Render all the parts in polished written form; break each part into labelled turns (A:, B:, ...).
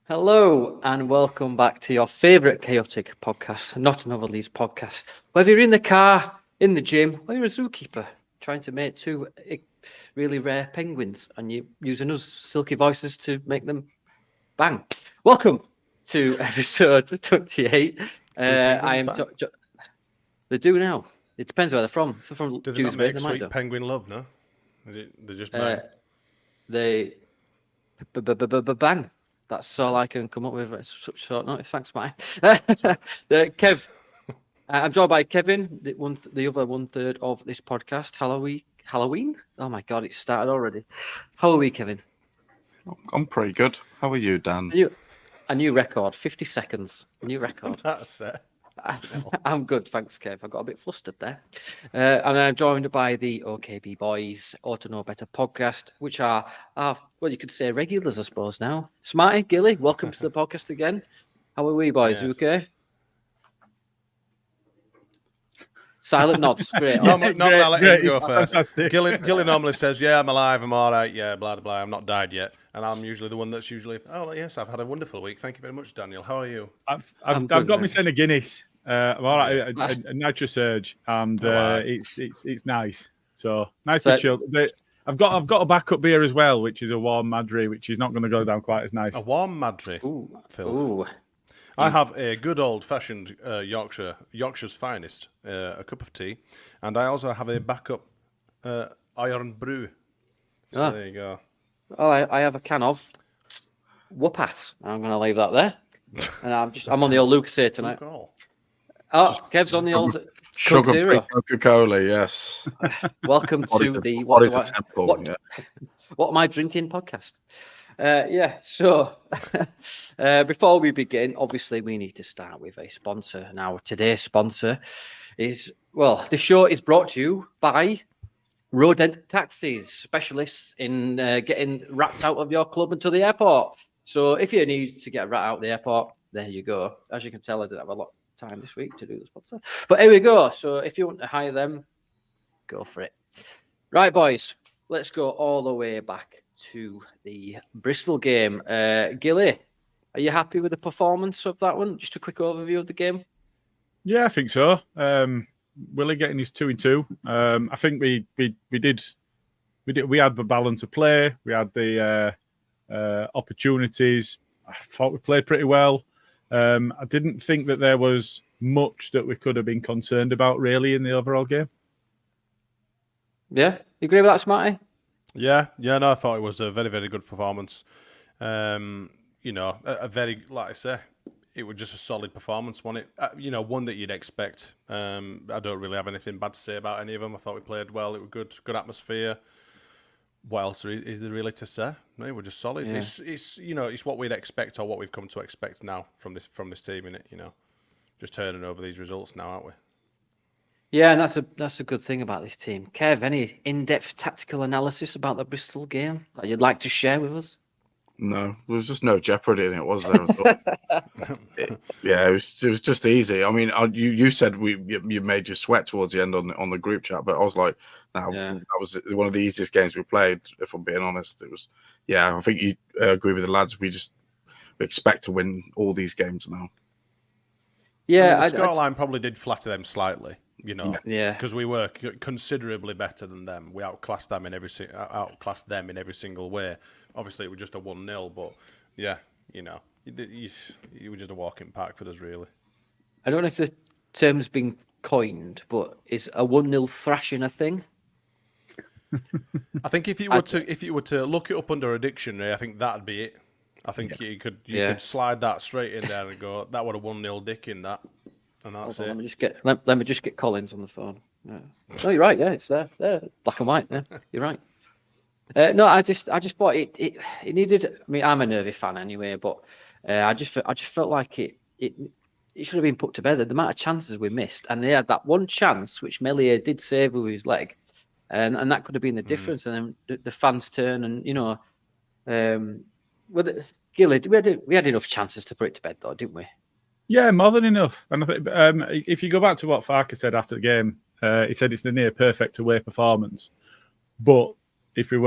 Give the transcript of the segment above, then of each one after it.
A: Hello and welcome back to your favourite chaotic podcast, Not Another Leeds podcast. Whether you're in the car, in the gym, or you're a zookeeper trying to make two really rare penguins and you're using us silky voices to make them bang. Welcome to episode 28. I am. They do now. It depends where they're from. If they're from
B: do they
A: Dewsbury,
B: not make sweet penguin love? No, they just bang.
A: They bang. That's all I can come up with at such short notice. Thanks, Mike. Kev, I'm joined by Kevin, the other 1/3 of this podcast. Halloween? Oh my God, it started already. How are we, Kevin?
C: I'm pretty good. How are you, Dan?
A: A new record, 50 seconds. A new record.
B: That's it.
A: I'm good, thanks, Kev. I got a bit flustered there. And I'm joined by the OKB Boys Ought to Know Better podcast, which are well, you could say regulars, I suppose, now. Smarty, Gilly, welcome to the podcast again. How are we, boys?
B: Yes.
A: Okay? Silent nods. Great.
B: Normally I let him go first. Gilly normally says, yeah, I'm alive, I'm all right, yeah, blah, blah, blah, I'm not died yet. And I'm usually the one that's usually, oh, yes, I've had a wonderful week. Thank you very much, Daniel. How are you?
D: I've got me saying a Guinness. I'm all right, a nitrous surge, and it's nice. So nice to chill. I've got a backup beer as well, which is a warm Madry, which is not going to go down quite as nice.
B: A warm Madry.
A: Ooh.
B: I have a good old-fashioned Yorkshire's finest, a cup of tea, and I also have a backup iron brew. So there you go.
A: Oh, I have a can of Whoopass. I'm going to leave that there. And I'm on the old Lucas here tonight. Kev's on the old
C: Sugar-free Coca-Cola, yes.
A: Welcome to the What Am I Drinking podcast. So before we begin, obviously we need to start with a sponsor. Now, today's sponsor is, well, the show is brought to you by Rodent Taxis, specialists in getting rats out of your club and to the airport. So if you need to get a rat out of the airport, there you go. As you can tell, I didn't have a lot of time this week to do the sponsor. But here we go. So if you want to hire them, go for it. Right, boys, let's go all the way back to the Bristol game. Gilly, are you happy with the performance of that one? Just a quick overview of the game.
D: Yeah, I think so. Willie getting his 2-2. I think we had the balance of play. We had the opportunities. I thought we played pretty well. I didn't think that there was much that we could have been concerned about really in the overall game.
A: Yeah, you agree with that, Smarty?
B: Yeah, no, I thought it was a very, very good performance. A very, like I say, it was just a solid performance, wasn't it? One that you'd expect. I don't really have anything bad to say about any of them. I thought we played well. It was good atmosphere. What else is there really to say? No, we're just solid. Yeah. It's what we'd expect or what we've come to expect now from this team, innit? Just turning over these results now, aren't we?
A: Yeah, and that's a good thing about this team. Kev, any in-depth tactical analysis about the Bristol game that you'd like to share with us?
C: No, there was just no jeopardy in it, was there? It was just easy. I mean, you said you made you sweat towards the end on the group chat, but I was like, that was one of the easiest games we played. If I'm being honest, it was. Yeah, I think you agree with the lads. We expect to win all these games now.
A: Yeah,
B: the scoreline probably did flatter them slightly. Because we were considerably better than them. We outclassed them in every single way. Obviously, it was just a 1-0, but yeah, it was just a walk in park for us, really.
A: I don't know if the term's been coined, but is a 1-0 thrashing a thing?
B: I think if you were to look it up under a dictionary, I think that'd be it. I think you could slide that straight in there and go, that would a 1-0 dick in that. And that's it.
A: Let me just get Collins on the phone. Yeah. No, you're right. Yeah, it's there, black and white. Yeah, you're right. No, I just thought it needed. I mean, I'm a nervy fan anyway, but I just felt like it should have been put to bed. The amount of chances we missed, and they had that one chance which Melier did save with his leg, and that could have been the difference. And then the fans turn, and Gilly, we had enough chances to put it to bed, though, didn't we?
D: Yeah, more than enough. And I think if you go back to what Farker said after the game, he said it's the near perfect away performance. But if it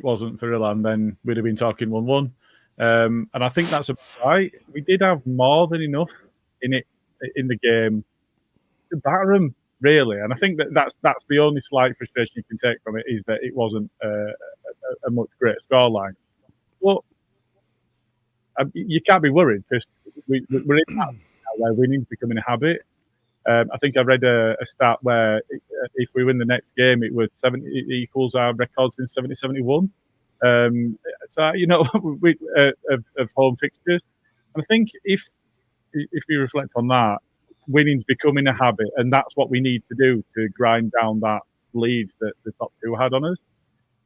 D: wasn't for Ilan, then we'd have been talking 1-1. And I think that's right. We did have more than enough in the game to batter them, really. And I think that's the only slight frustration you can take from it, is that it wasn't a much greater scoreline. But you can't be worried, because we're in that now where winning's becoming a habit. I think I read a stat where if we win the next game, it equals our record since 70-71. So of home fixtures, and I think if we reflect on that, winning's becoming a habit, and that's what we need to do to grind down that lead that the top two had on us.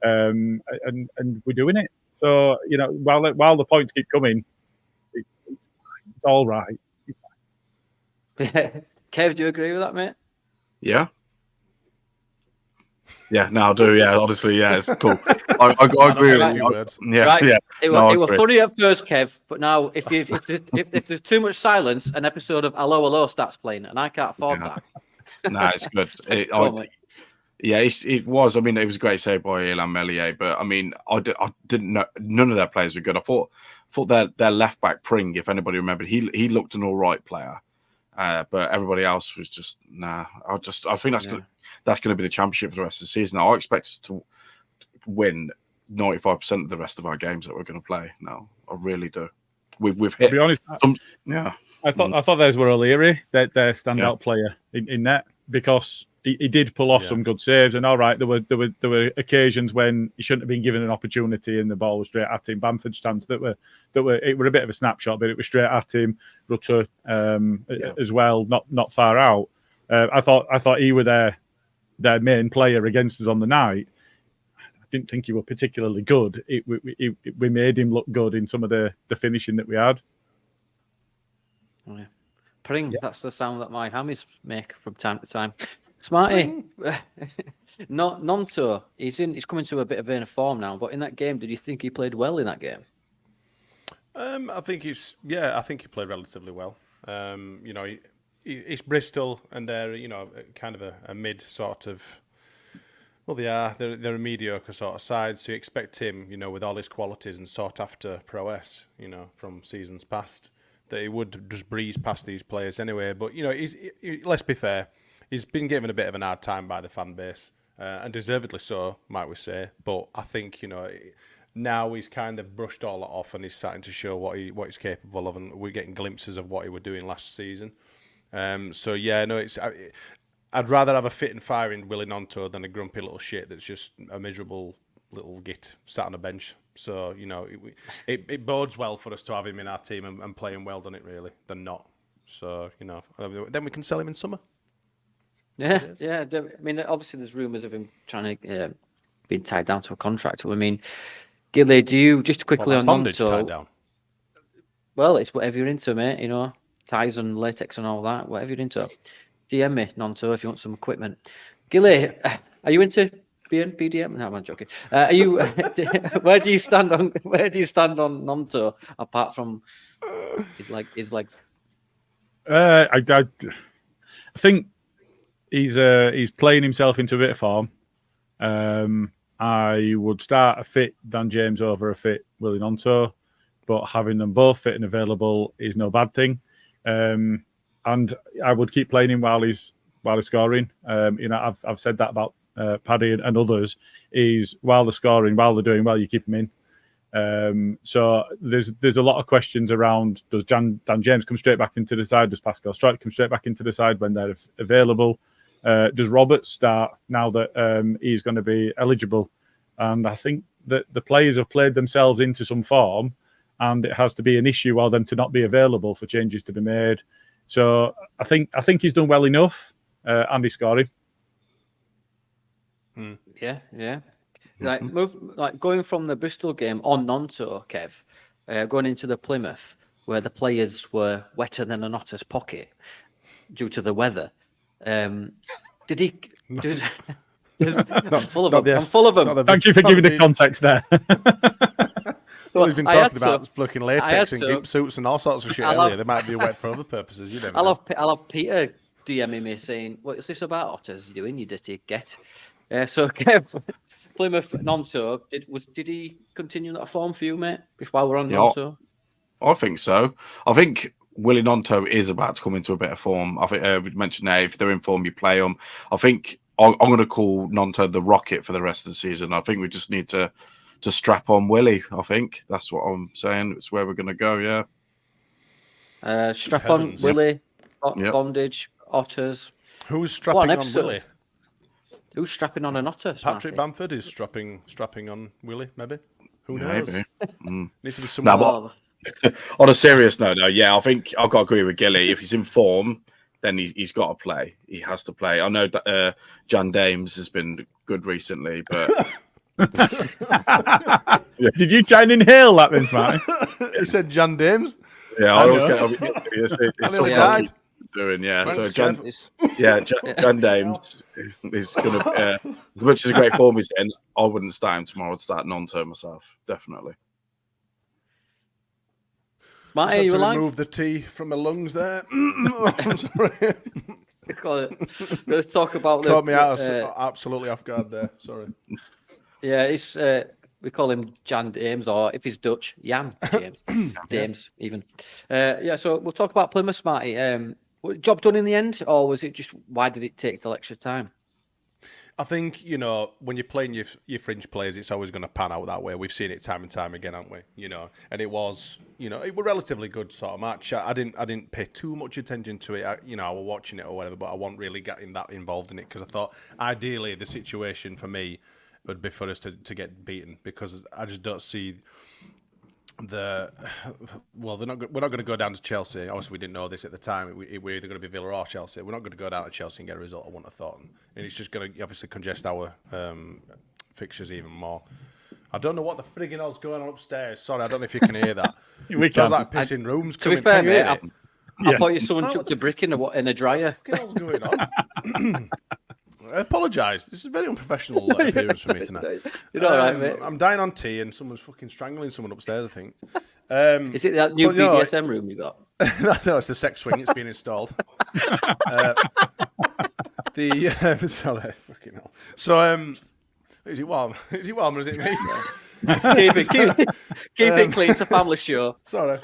D: And we're doing it. So while the points keep coming, it's all right.
A: Kev, do you agree with that, mate?
C: Yeah. Yeah, no, I do. Yeah, honestly, yeah, it's cool. I agree with you. Yeah,
A: right.
C: Yeah.
A: It was funny at first, Kev, but now if there's too much silence, an episode of Hello Hello starts playing, and I can't afford that.
C: Nah, it's good. It was. I mean, it was a great save by Ilan Melier, but I mean, I didn't know none of their players were good. I thought their left back Pring, if anybody remembered, he looked an all right player, but everybody else was just nah. I think that's going to be the championship for the rest of the season. I expect us to win 95% of the rest of our games that we're going to play. No, I really do. We've hit.
D: To be honest, I thought those were O'Leary, their standout player in net, because he did pull off some good saves. And all right, there were occasions when he shouldn't have been given an opportunity, and the ball was straight at him. Bamford's chance it were a bit of a snapshot, but it was straight at him. Rutter as well, not far out. I thought he were their main player against us on the night. I didn't think he was particularly good. We made him look good in some of the finishing that we had.
A: Oh, yeah. Pring, that's the sound that my hammies make from time to time. Smarty, Gnonto, he's coming to a bit of a form now, but in that game, did you think he played well in that game?
B: I think he played relatively well. It's Bristol, and they're kind of a mid sort of. Well, they're a mediocre sort of side, so you expect him, with all his qualities and sought after prowess, from seasons past, that he would just breeze past these players anyway. But let's be fair, he's been given a bit of an hard time by the fan base, and deservedly so, might we say. But I think now he's kind of brushed all that off, and he's starting to show what he's capable of, and we're getting glimpses of what he was doing last season. I'd rather have a fit and firing Willie Gnonto than a grumpy little shit that's just a miserable little git sat on a bench. So it bodes well for us to have him in our team and playing well, done it really, than not. So then we can sell him in summer.
A: Yeah. I mean, obviously there's rumours of him trying to being tied down to a contract. I mean, Gilly, do you just quickly on Gnonto?
B: Tied down.
A: Well, it's whatever you're into, mate. Ties and latex and all that. Whatever you're into. DM me, Gnonto, if you want some equipment. Gilly, are you into BDM? No, I'm joking. Are you? Where do you stand on Gnonto apart from his legs?
D: I think he's playing himself into a bit of form. I would start a fit Dan James over a fit Willie Gnonto, but having them both fit and available is no bad thing. And I would keep playing him while he's scoring. I've said that about Paddy and others. Is while they're scoring, while they're doing well, you keep him in. So there's a lot of questions around: does Dan James come straight back into the side? Does Pascal Strike come straight back into the side when they're available? Does Roberts start now that he's going to be eligible? And I think that the players have played themselves into some form, and it has to be an issue for them to not be available for changes to be made. So I think he's done well enough, and he's scoring.
A: Yeah. Going from the Bristol game on Gnonto, Kev, going into the Plymouth, where the players were wetter than an otter's pocket due to the weather. Did he? I'm full of them.
D: Thank you for giving the context there.
B: Well, he's been talking about fucking latex and gimp suits and all sorts of shit earlier. They might be wet for other purposes. You never know.
A: I love Peter DMing me saying, "What is this about otters? You doing, you dirty get?" So Kev, Plymouth Gnonto, did he continue that form for you, mate? Just while we're on
C: Yeah,
A: Gnonto?
C: I think so. I think Willie Gnonto is about to come into a better form. I think we mentioned there, if they're in form, you play them. I think I'm going to call Gnonto the Rocket for the rest of the season. I think we just need to strap on Willie. I think that's what I'm saying. It's where we're going to go. Yeah.
A: Strap on Willie, bondage, otters.
B: Who's strapping on Willie?
A: Who's strapping on an otter?
B: Patrick Bamford is strapping on Willie, maybe. Who knows?
C: Maybe.
B: Needs to be someone.
C: No, on a serious note, though, yeah, I think I've got to agree with Gilly. If he's in form, then he's got to play. He has to play. I know that Jan Dames has been good recently, but
D: did you try and inhale that then, Smarty?
B: He said Jan Dames.
C: Yeah, I always get it's something doing. Yeah, so Jan Dames is going to as much as a great form he's in. I wouldn't start him tomorrow. I'd start Gnonto myself, definitely.
A: Marty, you alive?
B: Remove the tea from my lungs there. I'm sorry.
A: Let's talk about
B: caught me out absolutely off guard there. Sorry.
A: Yeah, it's we call him Jan Dames, or if he's Dutch, Jan James, Dames even. Yeah, so we'll talk about Plymouth, Smarty. Job done in the end, or was it just why did it take till extra time?
B: I think, when you're playing your fringe players, it's always going to pan out that way. We've seen it time and time again, haven't we? And it was, it was relatively good sort of match. I didn't pay too much attention to it. I was watching it or whatever, but I wasn't really getting that involved in it because I thought ideally the situation for me would be for us to get beaten because I just don't see we're not going to go down to Chelsea. Obviously, we didn't know this at the time. We're either going to be Villa or Chelsea. We're not going to go down to Chelsea and get a result. I wouldn't have thought, and it's just going to obviously congest our fixtures even more. I don't know what the frigging hell's going on upstairs. Sorry, I don't know if you can hear that.
D: We can.
B: Like pissing rooms.
A: To be fair, mate, I thought you someone chucked a brick in a dryer.
B: What the hell's going on? I apologise. This is a very unprofessional appearance for me tonight.
A: You're all right, mate.
B: I'm dying on tea and someone's fucking strangling someone upstairs, I think.
A: Is it that new BDSM room you got?
B: No, it's the sex swing. It's been installed. Sorry, fucking hell. So, is it warm? Is it warm or is it me?
A: Keep it clean. It's a family show.
B: Sorry.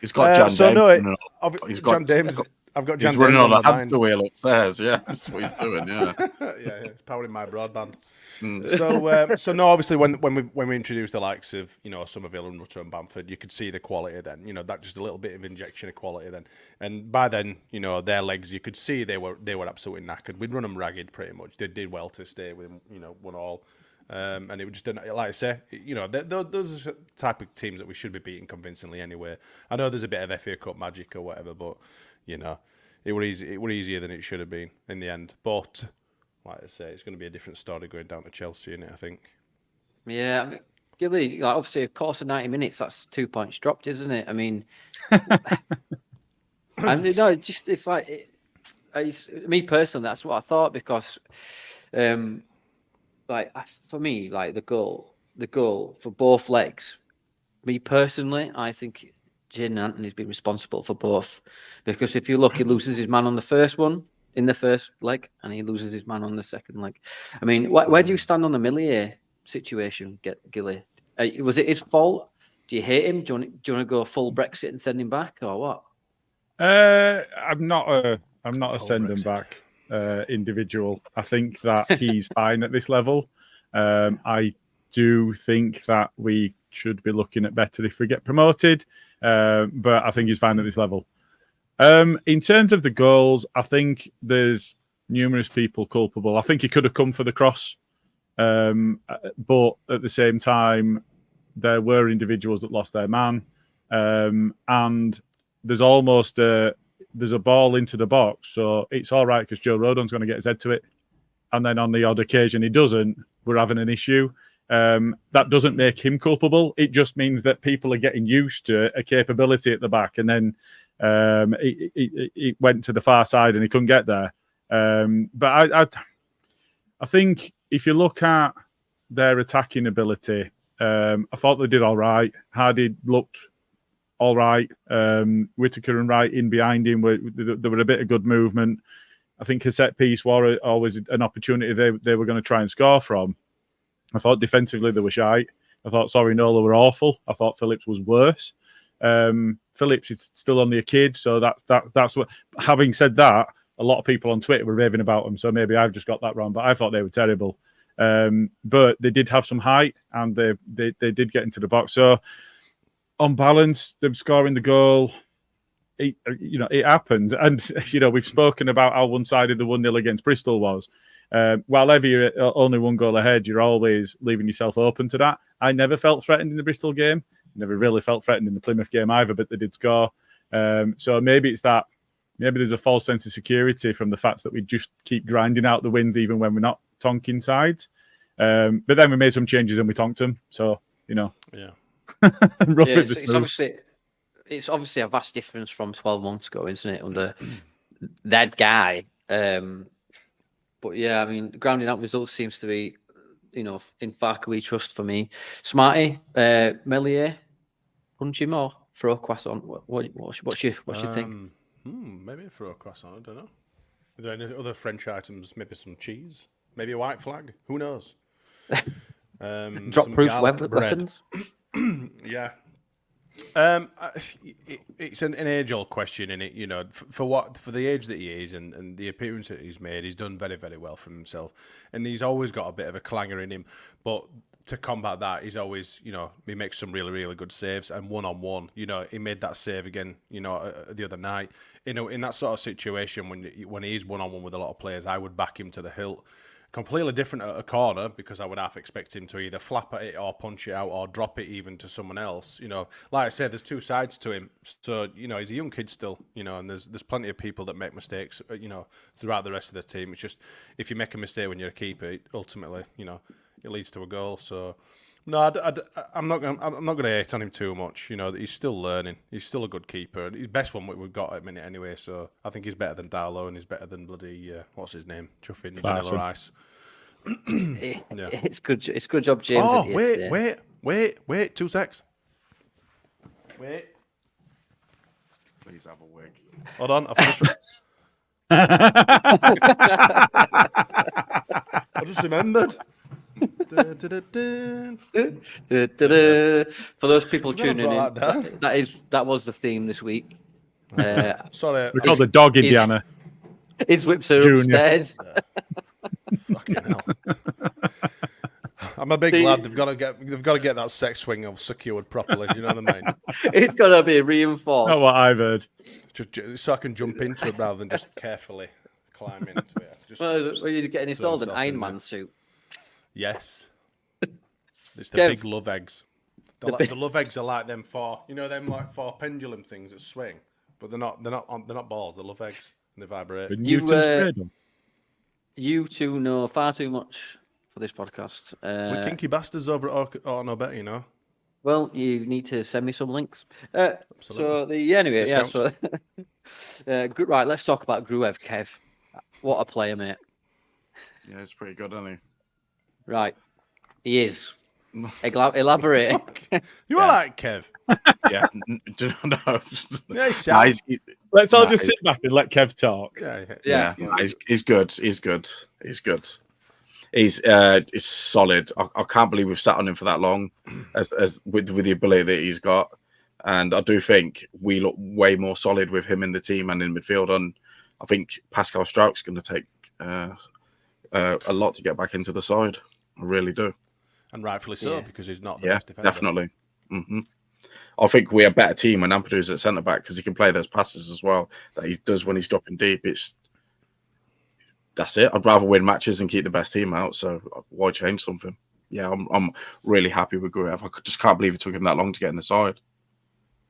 C: He's got Jan Dames.
B: Jan Dames. I've got Jan
C: He's running
B: Dames
C: on a hamster wheel upstairs. Yeah, that's what he's doing. Yeah,
B: yeah, it's powering my broadband. So no, obviously when we introduced the likes of Somerville and Rotherham and Bamford, you could see the quality then. That just a little bit of injection of quality then, and by then their legs you could see they were absolutely knackered. We'd run them ragged pretty much. They did well to stay with 1-1. And it was just like I say, those are the type of teams that we should be beating convincingly anyway. I know there's a bit of FA Cup magic or whatever, but it were easy. It were easier than it should have been in the end. But like I say, it's going to be a different story going down to Chelsea, isn't it? I think.
A: Yeah, I mean, Gilly, obviously, of course, of 90 minutes, that's 2 points dropped, isn't it? I mean, it's like me personally. That's what I thought because, for me, like the goal for both legs. Me personally, I think Jayden Anthony's been responsible for both because if you look, he loses his man on the first one in the first leg and he loses his man on the second leg. I mean, where do you stand on the Millier situation, Gilly? Was it his fault? Do you hate him? Do you want to go full Brexit and send him back or what?
D: I'm not a send him back individual. I think that he's fine at this level. I do think that we should be looking at better if we get promoted. But I think he's fine at this level. In terms of the goals, I think there's numerous people culpable. I think he could have come for the cross. But at the same time, there were individuals that lost their man. And there's almost there's a ball into the box. So it's all right because Joe Rodon's going to get his head to it. And then on the odd occasion he doesn't, we're having an issue. That doesn't make him culpable. It just means that people are getting used to a capability at the back. And then he went to the far side and he couldn't get there. But I think if you look at their attacking ability, I thought they did all right. Hardy looked all right. Whittaker and Wright in behind him, there were a bit of good movement. I think a set piece was always an opportunity they were going to try and score from. I thought defensively they were shite. I thought Sorinola were awful. I thought Phillips was worse. Phillips is still only a kid, so that's what. Having said that, a lot of people on Twitter were raving about them, so maybe I've just got that wrong. But I thought they were terrible. But they did have some height, and they did get into the box. So on balance, them scoring the goal, it happened. And we've spoken about how one-sided the 1-0 against Bristol was. While ever you're only one goal ahead, you're always leaving yourself open to that. I never felt threatened in the Bristol game. Never really felt threatened in the Plymouth game either, but they did score. So maybe it's that. Maybe there's a false sense of security from the fact that we just keep grinding out the wins even when we're not tonking sides. But then we made some changes and we tonked them. So,
B: Yeah.
A: It's obviously a vast difference from 12 months ago, isn't it? Under that guy. But yeah, I mean, grounding out results seems to be, in Farker we trust for me. Smarty, Melier, Hunchim or throw a croissant. What's your think?
B: Maybe a throw a croissant. I don't know. Are there any other French items? Maybe some cheese. Maybe a white flag. Who knows?
A: Drop-proof weapons.
B: Yeah. It's an age-old question, innit? For the age that he is and the appearance that he's made, he's done very, very well for himself, and he's always got a bit of a clanger in him. But to combat that, he's always, he makes some really, really good saves, and one-on-one, he made that save again, the other night. In that sort of situation when he is one-on-one with a lot of players, I would back him to the hilt. Completely different at a corner, because I would half expect him to either flap at it or punch it out or drop it even to someone else. Like I said, there's two sides to him. So, he's a young kid still, and there's plenty of people that make mistakes, throughout the rest of the team. It's just, if you make a mistake when you're a keeper, ultimately, it leads to a goal. So, no, I'm not going to hate on him too much. He's still learning. He's still a good keeper. He's best one we've got at the minute anyway. So I think he's better than Darlow, and he's better than bloody what's his name, Chuffing Vanilla Ice.
A: Yeah. It's good. It's good job, James.
B: Oh, wait, 2 secs. Wait.
C: Please have a wig.
B: Hold on, I just remembered.
A: For those people tuning in, that was the theme this week.
B: Sorry,
D: we called the dog Indiana.
A: His whips are upstairs.
B: Fucking hell! I'm a big lad. They've got to get that sex swing secured properly. Do you know what I mean?
A: It's got to be reinforced.
D: Not what I've heard.
B: Just so I can jump into it rather than just carefully climb into it.
A: Were you getting installed an Iron Man suit?
B: Yes. It's the big love eggs. The love eggs are like them four pendulum things that swing, but they're not balls. They're love eggs and they vibrate.
A: You two know far too much for this podcast.
B: We're kinky bastards over at No Bet,
A: Well, you need to send me some links.
B: Absolutely.
A: Right, let's talk about Gruev, Kev. What a player, mate.
C: Yeah, it's pretty good, isn't he?
A: Right, he is. Elaborate.
B: You are like Kev.
C: Yeah, no.
B: Yeah,
D: let's all just sit back and let Kev talk.
C: Yeah. He's good. He's good. He's solid. I can't believe we've sat on him for that long, as with the ability that he's got. And I do think we look way more solid with him in the team and in midfield. And I think Pascal Strouk's going to take a lot to get back into the side. I really do.
B: And rightfully so, because he's not the best defender.
C: Definitely. Mm-hmm. I think we're a better team when Ampadu's at centre back, because he can play those passes as well that he does when he's dropping deep. That's it. I'd rather win matches and keep the best team out. So why change something? Yeah, I'm really happy with Gruev. I just can't believe it took him that long to get in the side.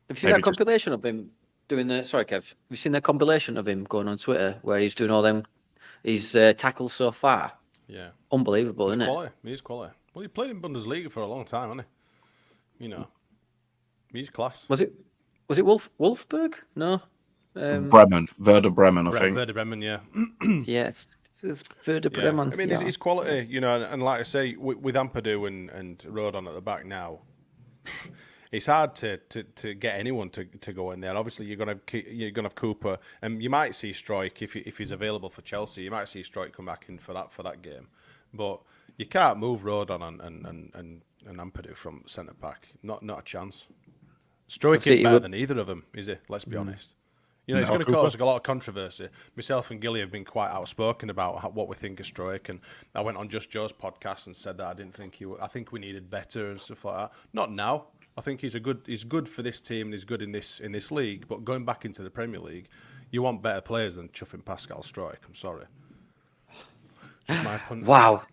A: Have you seen that compilation of him doing the? Sorry, Kev. Have you seen the compilation of him going on Twitter where he's doing all them his tackles so far?
B: Yeah,
A: unbelievable, isn't it?
B: He's quality. Well, he played in Bundesliga for a long time, hasn't he? He's class.
A: Was it Wolfsburg? No.
C: Bremen, Werder Bremen, I think.
B: Werder Bremen, yeah.
A: Yeah, it's Werder Bremen.
B: I mean, it's quality, and like I say, with Ampadu and Rodon at the back now, it's hard to get anyone to go in there. Obviously, you're gonna have Cooper, and you might see Struijk if he's available for Chelsea. You might see Struijk come back in for that game, but You can't move Rodon and Ampadu from centre back. Not a chance. Stroik ain't better than either of them, is he? Let's be honest. You know, it's going to cause a lot of controversy. Myself and Gilly have been quite outspoken about what we think of Stroik, and I went on Just Joe's podcast and said that I didn't think I think we needed better and stuff like that. Not now. I think he's good for this team and he's good in this league. But going back into the Premier League, you want better players than chuffing Pascal Stroik. I'm sorry. Just my opinion.
A: Wow.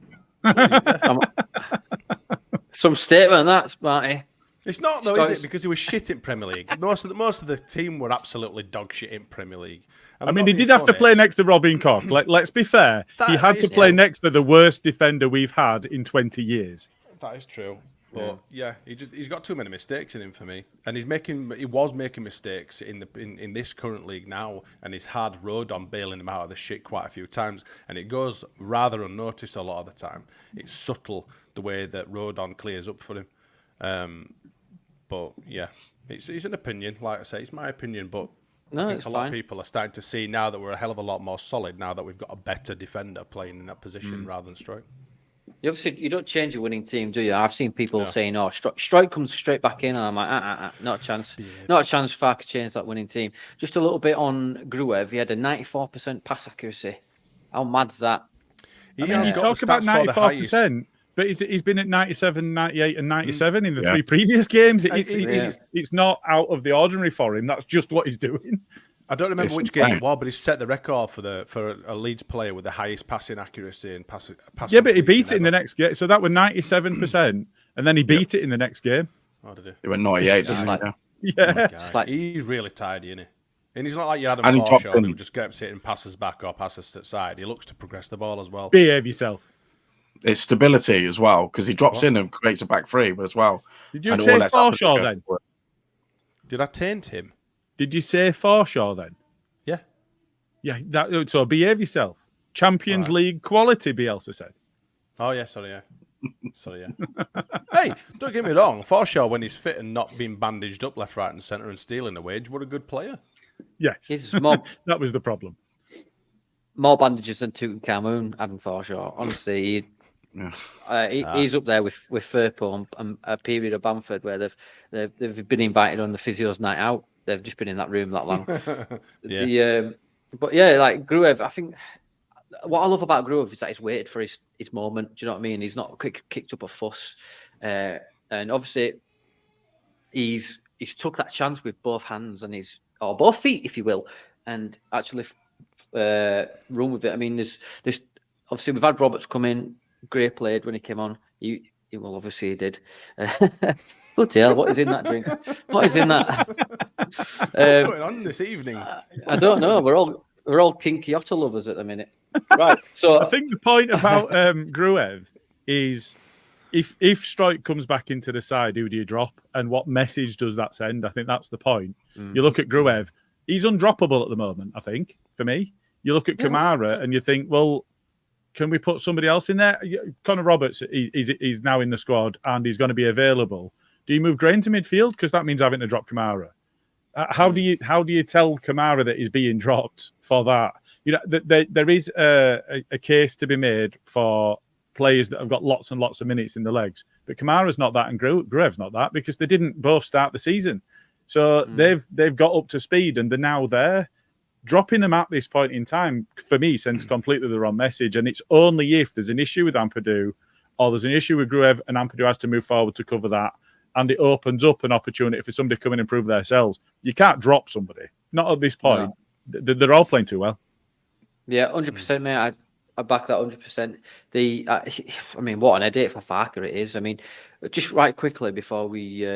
A: Some statement on that, Smarty.
B: It's not though, is it? Because he was shit in Premier League. Most of the team were absolutely dog shit in Premier League.
D: I mean, he did have to play next to Robin Koch. Let's be fair. He had to play next to the worst defender we've had in 20 years.
B: That is true. But yeah, he's got too many mistakes in him for me, and he was making mistakes in this current league now, and he's had Rodon bailing him out of the shit quite a few times, and it goes rather unnoticed a lot of the time. It's subtle the way that Rodon clears up for him. But yeah, it's an opinion. Like I say, it's my opinion, but I think a lot of people are starting to see now that we're a hell of a lot more solid now that we've got a better defender playing in that position rather than Stroik.
A: You don't change a winning team, do you? I've seen people saying, "Oh, Stroik comes straight back in," and I'm like, not a chance. Yeah. Not a chance if I could change that winning team. Just a little bit on Gruev. He had a 94% pass accuracy. How mad's that?
D: You talk about 94%, but he's been at 97, 98, and 97 in the 3 previous games. It's not out of the ordinary for him. That's just what he's doing.
B: I don't remember which game it was, but he set the record for a Leeds player with the highest passing accuracy and pass.
D: Yeah, but he beat it in the next game. So that was 97%, and then he beat it in the next game.
B: Oh, did he?
C: It went 98, didn't he?
D: Yeah.
B: Oh he's really tired, isn't he? And he's not like you had him Forshaw who just gets it and passes back or passes to the side. He looks to progress the ball as well.
D: Behave yourself.
C: It's stability as well, because he drops in and creates a back three as well.
D: Did you say Forshaw then?
B: Did I taint him?
D: Did you say Forshaw then?
B: Yeah.
D: Yeah, so behave yourself. Champions League quality, Bielsa said.
B: Oh, yeah, sorry, yeah. Hey, don't get me wrong. Forshaw, when he's fit and not being bandaged up left, right and centre and stealing a wage, what a good player.
D: Yes. That was the problem.
A: More bandages than Tutankhamun, Adam Forshaw. Honestly, he's up there with Firpo and a period of Bamford where they've been invited on the physio's night out. They've just been in that room that long. But yeah, like Gruev, I think what I love about Gruev is that he's waited for his moment. Do you know what I mean? He's not kicked up a fuss, and obviously he's took that chance with both hands and or both feet, if you will, and actually run with it. I mean, there's obviously we've had Roberts come in, great played when he came on. Obviously he did. Bloody hell, what is in that drink? What is in that?
B: What's going on this evening?
A: I don't know. We're all kinky otter lovers at the minute. Right. So
D: I think the point about Gruev is if Stroik comes back into the side, who do you drop? And what message does that send? I think that's the point. You look at Gruev, he's undroppable at the moment, I think, for me. You look at Kamara and you think, well, can we put somebody else in there? Connor Roberts, he's now in the squad and he's going to be available. Do you move Gray into midfield? Because that means having to drop Kamara. How do you tell Kamara that he's being dropped for that? You know, there is a case to be made for players that have got lots and lots of minutes in the legs, but Kamara's not that, and Gruev's not that because they didn't both start the season, so they've got up to speed and they're now there. Dropping them at this point in time for me sends completely the wrong message, and it's only if there's an issue with Ampadu or there's an issue with Gruev and Ampadu has to move forward to cover that. And it opens up an opportunity for somebody to come in and prove themselves. You can't drop somebody. Not at this point. No. They're all playing too well.
A: Yeah, 100%, mate. I back that 100%. I mean, what an edit for Farker it is. I mean, just right quickly before we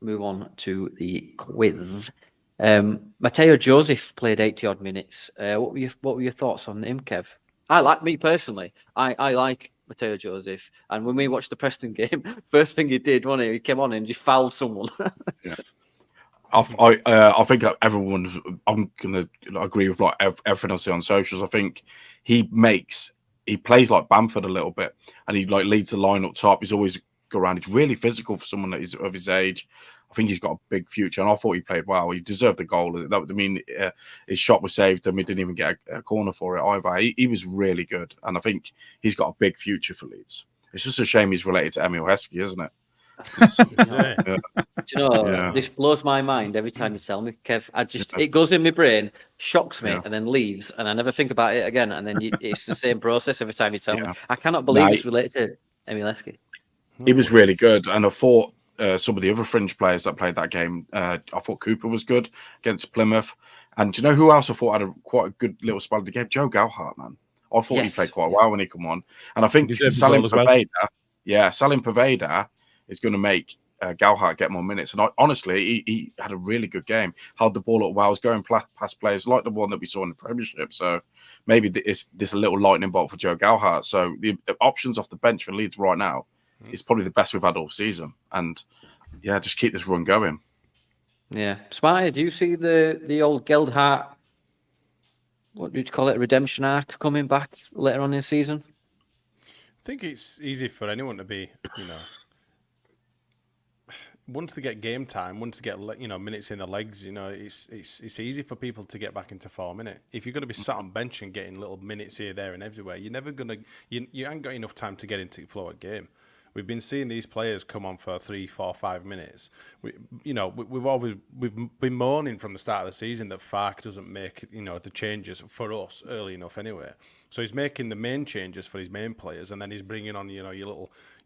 A: move on to the quiz. Mateo Joseph played 80-odd minutes. What were your thoughts on him, Kev? I like Mateo Joseph, and when we watched the Preston game, first thing he did, wasn't he came on and just fouled someone.
C: Yeah. I think everyone. I'm gonna agree with like everything I see on socials. I think he plays like Bamford a little bit, and he like leads the line up top. He's always go around. He's really physical for someone that is of his age. I think he's got a big future, and I thought he played well. He deserved the goal. His shot was saved, and we didn't even get a corner for it either. He was really good, and I think he's got a big future for Leeds. It's just a shame he's related to Emil Heskey, isn't it?
A: Do you know, this blows my mind every time you tell me, Kev. It goes in my brain, shocks me, and then leaves, and I never think about it again. And then it's the same process every time you tell me. I cannot believe it's related to Emil Heskey.
C: He was really good, and I thought some of the other fringe players that played that game, I thought Cooper was good against Plymouth. And do you know who else I thought had quite a good little spell of the game? Joe Galhart, man. I thought he played quite well when he come on. And I think Salim Poveda is going to make Galhart get more minutes. And honestly, he had a really good game. Held the ball up well, was going past players like the one that we saw in the Premiership. So maybe this a little lightning bolt for Joe Galhart. So the options off the bench for Leeds right now is probably the best we've had all season. And yeah, just keep this run going.
A: Yeah. Smarty, do you see the old Geldhart, what do you call it, redemption arc coming back later on in the season?
B: I think it's easy for anyone to be, once they get game time, once they get minutes in the legs, it's easy for people to get back into form, innit? If you're going to be sat on bench and getting little minutes here, there, and everywhere, you're never gonna you ain't got enough time to get into the flow of game. We've been seeing these players come on for 3, 4, 5 minutes. We've been moaning from the start of the season that Farke doesn't make the changes for us early enough anyway. So he's making the main changes for his main players, and then he's bringing on your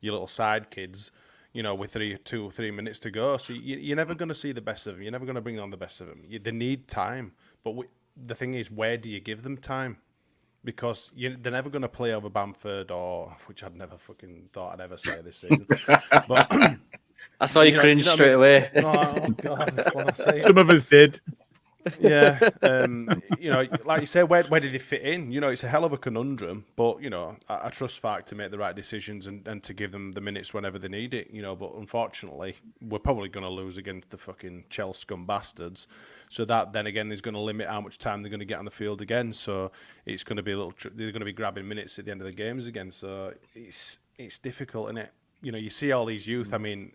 B: little side kids, with 2 or 3 minutes to go. So you're never going to see the best of them. You're never going to bring on the best of them. They need time. But the thing is, where do you give them time? Because they're never going to play over Bamford, which I'd never fucking thought I'd ever say this season. But
A: I saw you cringe straight away.
B: Oh God, what I'm saying.
D: Some of us did.
B: Yeah, like you say, where did he fit in? It's a hell of a conundrum, but I trust Farke to make the right decisions and to give them the minutes whenever they need it. But unfortunately, we're probably going to lose against the fucking Chelsea scum bastards. So that then again is going to limit how much time they're going to get on the field again. So it's going to be they're going to be grabbing minutes at the end of the games again. So it's difficult, isn't it? You see all these youth. I mean,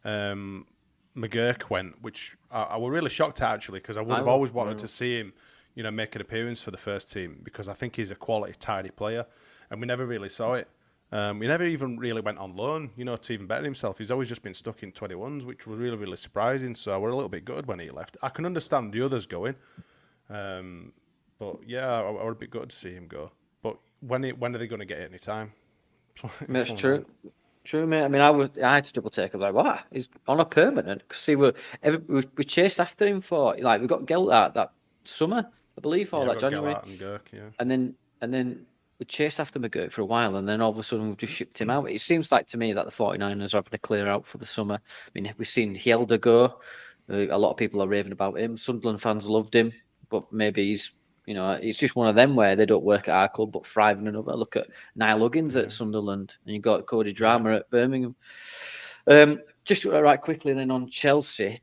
B: McGurk went, which I was really shocked at, actually, because I would have always wanted to see him, make an appearance for the first team, because I think he's a quality, tidy player, and we never really saw it. We never even really went on loan, to even better himself. He's always just been stuck in 21s, which was really, really surprising. So we're a little bit gutted when he left. I can understand the others going, but yeah, I was a bit gutted to see him go. But when are they going to get any time?
A: That's true. True, mate. I mean, I had to double take. I'm like, what? He's on a permanent? Because we chased after him for we got Gelt that summer, I believe, or that January.
B: And Gurk, yeah.
A: And then we chased after McGurk for a while, and then all of a sudden we've just shipped him out. It seems like to me that the 49ers are having to clear out for the summer. I mean, we've seen Hjelde go. A lot of people are raving about him. Sunderland fans loved him, but maybe he's. It's just one of them where they don't work at our club but thrive in another. Look at Niall Huggins at Sunderland, and you've got Cody Drama at Birmingham. Just right quickly then on Chelsea,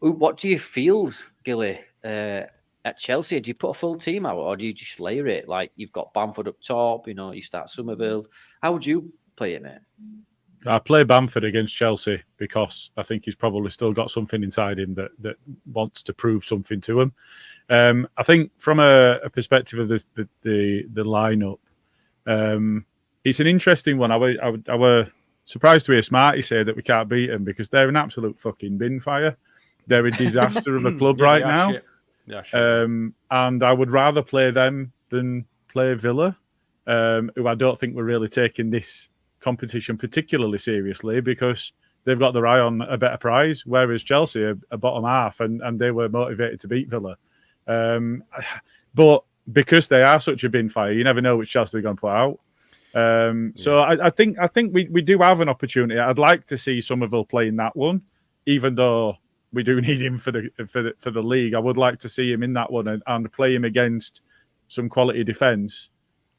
A: what do you feel, Gilly, at Chelsea? Do you put a full team out, or do you just layer it? Like you've got Bamford up top, you start Somerville. How would you play it, mate?
D: I play Bamford against Chelsea because I think he's probably still got something inside him that wants to prove something to him. I think from a perspective of the lineup, it's an interesting one. I were surprised to hear Smarty say that we can't beat them because they're an absolute fucking bin fire. They're a disaster of a club right now.
B: Yeah, sure.
D: And I would rather play them than play Villa, who I don't think we're really taking this competition particularly seriously because they've got their eye on a better prize, whereas Chelsea are bottom half and they were motivated to beat Villa. But because they are such a bin fire, you never know which Chelsea they're going to put out. So I think we do have an opportunity. I'd like to see Somerville playing that one, even though we do need him for the league. I would like to see him in that one and play him against some quality defence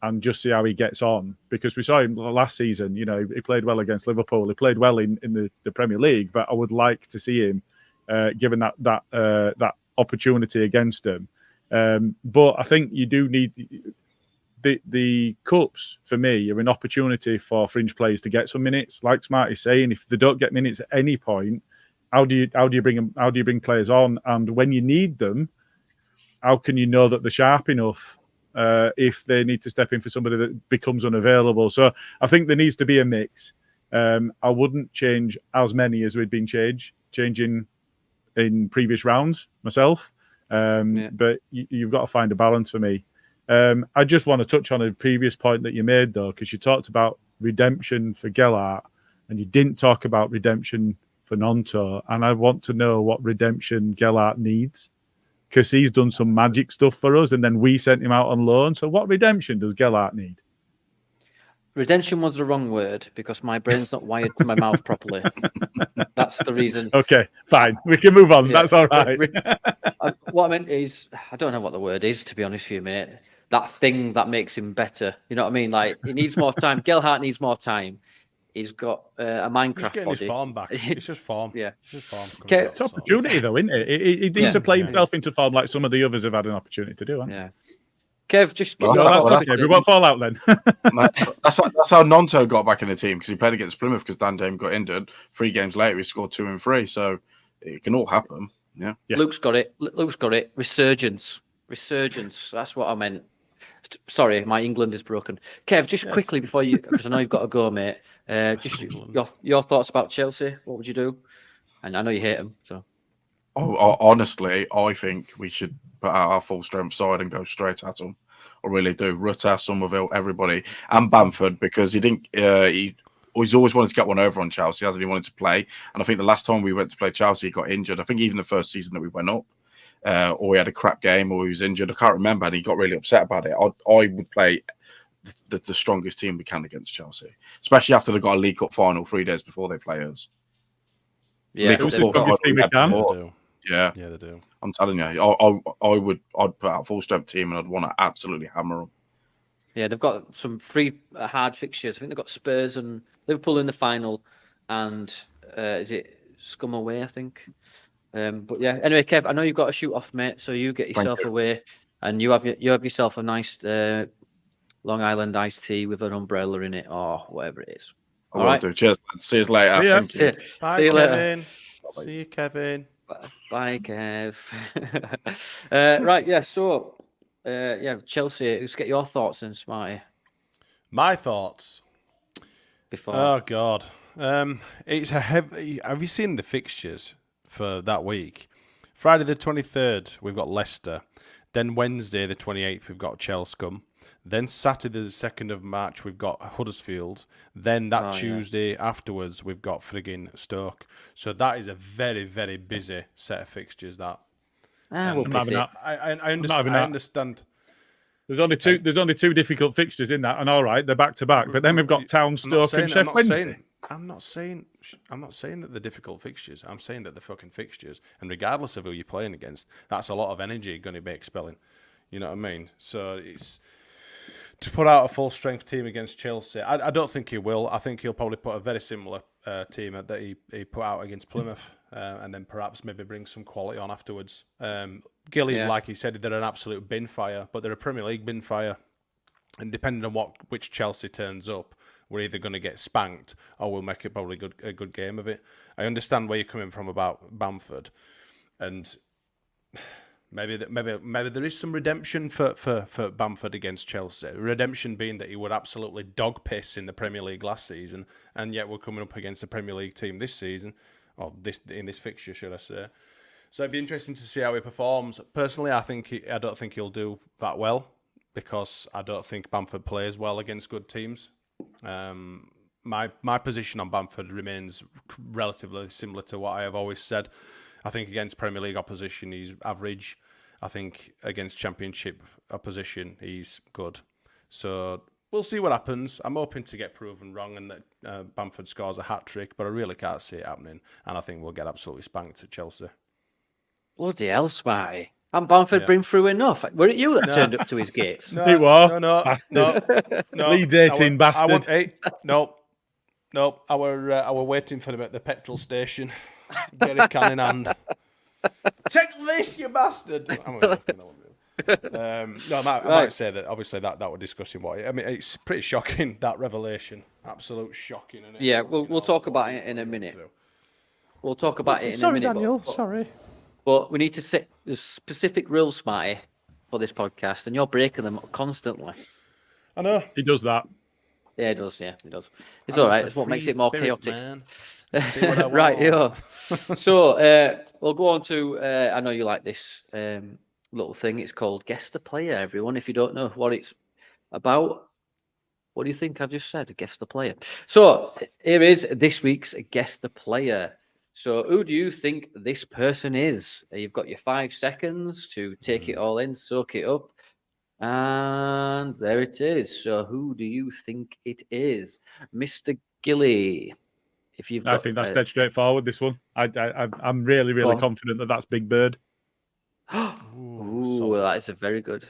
D: and just see how he gets on. Because we saw him last season, he played well against Liverpool. He played well in the Premier League, but I would like to see him given that opportunity against them. But I think you do need the cups for me are an opportunity for fringe players to get some minutes. Like Smarty's saying, if they don't get minutes at any point, how do you bring players on? And when you need them, how can you know that they're sharp enough if they need to step in for somebody that becomes unavailable. So I think there needs to be a mix. I wouldn't change as many as we'd been changing in previous rounds myself. But you've got to find a balance for me. I just want to touch on a previous point that you made, though, because you talked about redemption for Gellart and you didn't talk about redemption for Gnonto. And I want to know what redemption Gellart needs, because he's done some magic stuff for us and then we sent him out on loan. So what redemption does Gellart need?
A: Redemption was the wrong word because my brain's not wired to my mouth properly. That's the reason.
D: Okay, fine. We can move on. That's all right.
A: What I meant is, I don't know what the word is, to be honest with you, mate. That thing that makes him better. You know what I mean? Like, he needs more time. Gellart needs more time. He's got a Minecraft
B: getting
A: body.
B: His form back. It's just form.
A: Yeah.
B: It's just form.
D: It's opportunity, though, isn't it? He needs to play himself into form like some of the others have had an opportunity to do, haven't
A: Yeah. Kev, just
D: we won't fall out then.
C: that's how Gnonto got back in the team, because he played against Plymouth because Dan Dame got injured. 3 games later, he scored 2 and 3. So it can all happen. Yeah.
A: Luke's got it. Resurgence. That's what I meant. Sorry, my England is broken. Kev, just quickly before you, because I know you've got to go, mate. Just your thoughts about Chelsea. What would you do? And I know you hate them, so.
C: Honestly, I think we should put out our full strength side and go straight at them. I really do. Rutter, Somerville, everybody, and Bamford, because he's always wanted to get one over on Chelsea, hasn't he? Wanted to play, and I think the last time we went to play Chelsea, he got injured. I think even the first season that we went up, or he had a crap game, or he was injured. I can't remember, and he got really upset about it. I would play the strongest team we can against Chelsea, especially after they got a League Cup final 3 days before they play us.
A: Yeah,
C: Yeah,
B: they do.
C: I'm telling you, I'd put out a full strength team and I'd want to absolutely hammer them.
A: Yeah, they've got some 3 hard fixtures. I think they've got Spurs and Liverpool in the final, and is it Scum away? I think. But yeah, anyway, Kev, I know you've got to shoot off, mate. So you get yourself away, and you have yourself a nice Long Island iced tea with an umbrella in it, or whatever it is.
C: All right. Do. Cheers. See you later. Thank you.
B: Bye,
A: see you
B: Kevin.
A: Later.
B: See you, Kevin.
A: Bye, Kev. Right, yeah. So, Chelsea. Let's get your thoughts then, Smarty.
B: My thoughts.
A: Before.
B: Oh God, it's a heavy. Have you seen the fixtures for that week? Friday the 23rd, we've got Leicester. Then Wednesday the 28th, we've got Chelsea. Then Saturday the 2nd of March, we've got Huddersfield. Then that Tuesday afterwards, we've got frigging Stoke. So that is a very, very busy set of fixtures. That.
A: I
B: understand.
D: There's only two difficult fixtures in that, and all right, they're back to back. But then we've got Town, Stoke, and Sheffield Wednesday.
B: I'm not saying that they're difficult fixtures. I'm saying that they're fucking fixtures, and regardless of who you're playing against, that's a lot of energy going to be expelling. You know what I mean? So it's. To put out a full-strength team against Chelsea, I don't think he will. I think he'll probably put a very similar team that he put out against Plymouth, and then perhaps maybe bring some quality on afterwards. Gilly, like he said, they're an absolute bin fire, but they're a Premier League bin fire. And depending on which Chelsea turns up, we're either going to get spanked or we'll make it probably a good game of it. I understand where you're coming from about Bamford, and maybe there is some redemption for Bamford against Chelsea. Redemption being that he would absolutely dog piss in the Premier League last season, and yet we're coming up against a Premier League team this season, or in this fixture, should I say. So it'd be interesting to see how he performs. Personally, I don't think he'll do that well, because I don't think Bamford plays well against good teams. My position on Bamford remains relatively similar to what I have always said. I think against Premier League opposition, he's average. I think against Championship opposition, he's good. So we'll see what happens. I'm hoping to get proven wrong and that Bamford scores a hat-trick, but I really can't see it happening. And I think we'll get absolutely spanked at Chelsea.
A: Bloody hell, Smarty. And Bamford been through enough. Were it you that turned up to his gates?
D: No, it was.
B: No.
D: Leeds 18 bastard.
B: No. I were waiting for him at the petrol station. Get a can in hand. Take this, you bastard! I might say that. Obviously, that we're discussing what. I mean, it's pretty shocking, that revelation. Absolute shocking, isn't it?
A: Yeah, we'll talk about it in a minute. We'll talk about it in a minute.
B: Sorry, Daniel. Sorry.
A: But we need to set the specific rules, Smarty. for this podcast, and you're breaking them constantly.
B: I know.
D: He does that.
A: Yeah, it does. Yeah, it does. It's all right. It's what makes it more chaotic.
B: Man. See what I want.
A: Right, yeah. So we'll go on to. I know you like this little thing. It's called Guess the Player. Everyone, if you don't know what it's about, what do you think I've just said? Guess the player. So here is this week's Guess the Player. So who do you think this person is? You've got your 5 seconds to take it all in, soak it up. And there it is. So who do you think it is? Mr. Gilly. If you've got,
D: I think that's dead straightforward, this one. I'm really confident that that's Big Bird.
A: Ooh, that is a very good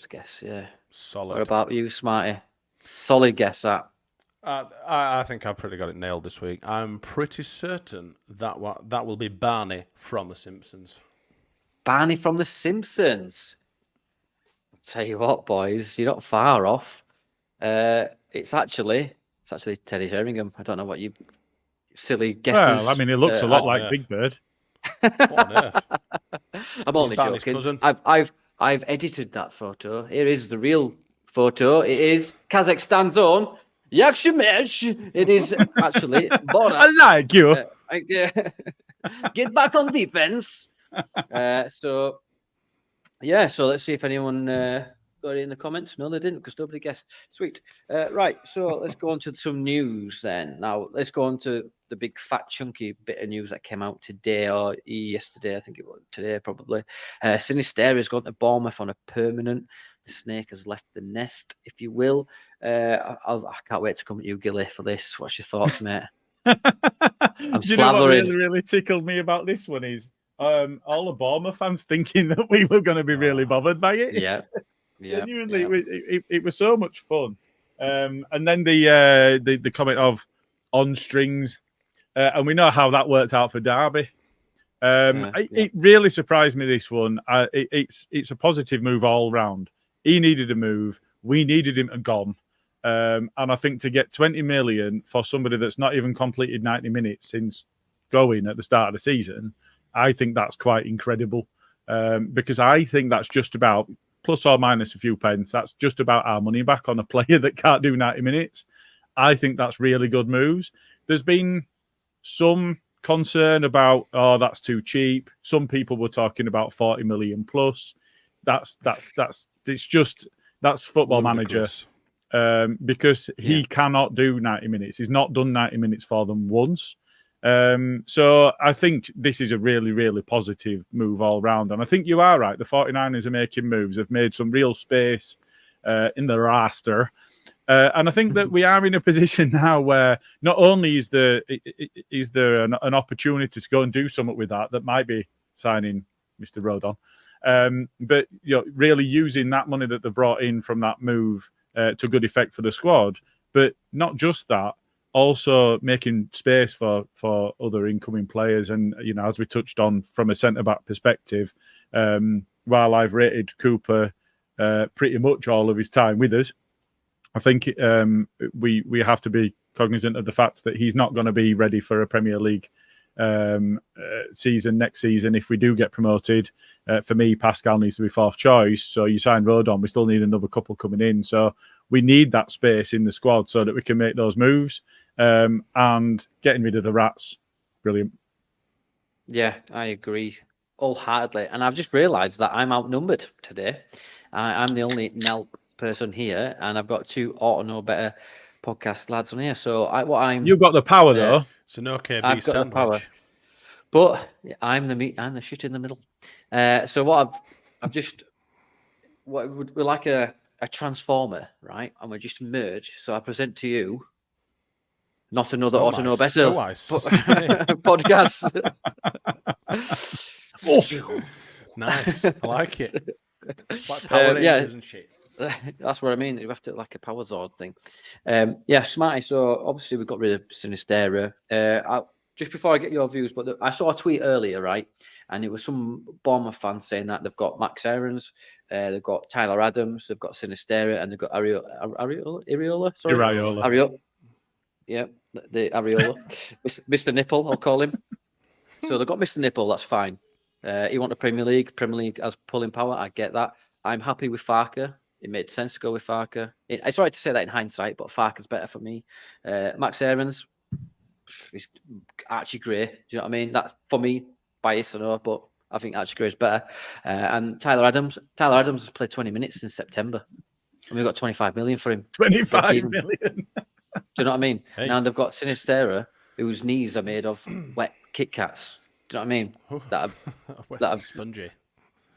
A: guess. Yeah.
B: Solid.
A: What about you, Smarty? Solid guess that.
B: I think I've pretty got it nailed this week. I'm pretty certain that will be Barney from The Simpsons.
A: Barney from The Simpsons. I'll tell you what, boys, you're not far off. It's actually Teddy Sheringham. I don't know what you silly guesses.
D: Well, I mean, it looks a lot like Big Bird.
B: What on earth?
A: I'm only joking. I've edited that photo. Here is the real photo. It is Kazakhstan's own Yakshimesh. It is actually Borat.
D: I like you.
A: Get back on defense. So let's see if anyone got it in the comments. No, they didn't because nobody guessed. Sweet. Right. So let's go on to some news then. Now let's go on to the big fat chunky bit of news that came out today or yesterday. I think it was today probably. Sinisterra has gone to Bournemouth on a permanent. The snake has left the nest, if you will. I can't wait to come at you, Gilly, for this. What's your thoughts, mate? I'm
D: Do you know what really tickled me about this one is all the Bournemouth fans thinking that we were going to be really bothered by it.
A: Yeah.
D: Genuinely, it was so much fun. And then the comment of on strings, and we know how that worked out for Derby. It really surprised me, this one. It's a positive move all round. He needed a move. We needed him to gone. And I think to get 20 million for somebody that's not even completed 90 minutes since going at the start of the season, I think that's quite incredible. Because I think that's just about, plus or minus a few pence, that's just about our money back on a player that can't do 90 minutes. I think that's really good moves. There's been some concern about, that's too cheap. Some people were talking about 40 million plus. That's Football Manager. Because he cannot do 90 minutes. He's not done 90 minutes for them once. So I think this is a really, really positive move all round. And I think you are right. The 49ers are making moves. They've made some real space in the roster. And I think that we are in a position now where not only is there an opportunity to go and do something with that might be signing Mr. Rodon, but really using that money that they brought in from that move to good effect for the squad. But not just that, also making space for other incoming players. And as we touched on from a centre back perspective, while I've rated Cooper pretty much all of his time with us, I think we have to be cognizant of the fact that he's not going to be ready for a Premier League season next season if we do get promoted. For me, Pascal needs to be fourth choice. So you sign Rodon, we still need another couple coming in. So we need that space in the squad so that we can make those moves. And getting rid of the rats, brilliant. Yeah,
A: I agree wholeheartedly. And I've just realised that I'm outnumbered today. I'm the only Nel person here, and I've got 2 Ought to Know Better podcast lads on here. So you've
D: got the power though.
B: It's an OKB
A: I've got
B: sandwich.
A: The power. But I'm the shit in the middle. So we're like a transformer, right? And we just merge. So I present to you not another Ought to Know Better podcast.
B: Nice. I like it. It's like Power Rangers and shit.
A: That's what I mean. You have to like a Power Zord thing. Smarty. So obviously we got rid of Sinisterra. Just before I get your views, but I saw a tweet earlier, right? And it was some Bournemouth fans saying that they've got Max Aarons, they've got Tyler Adams, they've got Sinisterra, and they've got Ariola. Sorry, Ariola. Yeah, the Ariola, Mr. Nipple, I'll call him. So they've got Mr. Nipple. That's fine. He wants a Premier League. Premier League has pulling power. I get that. I'm happy with Farke. It made sense to go with Farke. It's right to say that in hindsight, but Farke's better for me. Max Aarons, he's Archie Gray. Do you know what I mean? That's for me, biased, I know, but I think Archie Gray is better. And Tyler Adams has played 20 minutes since September. And we got 25 million for him.
D: 25 million.
A: Do you know what I mean?
B: Hey.
A: Now they've got Sinistera, whose knees are made of wet Kit Kats. Do you know what I mean? That have
B: spongy.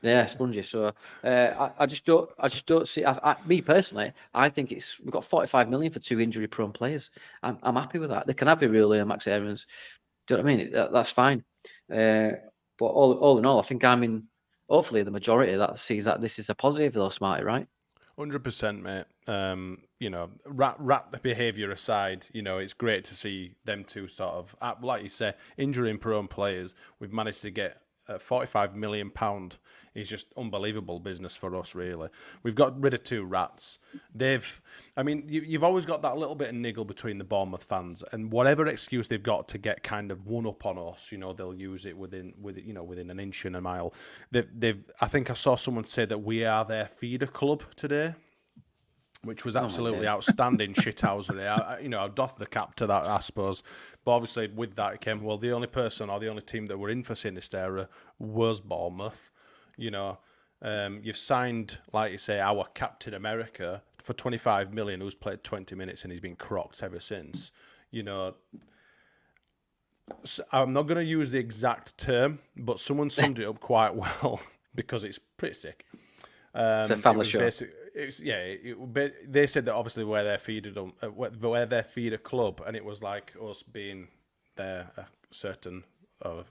A: Yeah, spongy. So I just don't see. Me personally, I think we've got 45 million for 2 injury-prone players. I'm happy with that. They can have Ilia and Max Aarons. Do you know what I mean? That's fine. But all in all, I think I'm in. Hopefully, the majority that sees that this is a positive, though, Smarty, right?
B: 100%, mate. You know, rat behaviour aside, you know, it's great to see them two sort of, like you say, injury-prone players. We've managed to get £45 million is just unbelievable business for us, really. We've got rid of 2 rats. You've always got that little bit of niggle between the Bournemouth fans, and whatever excuse they've got to get kind of one up on us, you know, they'll use it within an inch and a mile. I think I saw someone say that we are their feeder club today, which was absolutely outstanding shithousery. I doff the cap to that, I suppose. But obviously, with that, it came, well, the only person or the only team that were in for Sinistera was Bournemouth. You know, you've signed, like you say, our Captain America for 25 million, who's played 20 minutes and he's been crocked ever since. You know, I'm not going to use the exact term, but someone summed it up quite well because it's pretty sick.
A: It's a family show.
B: They said that obviously we're their feeder club, and it was like us being their certain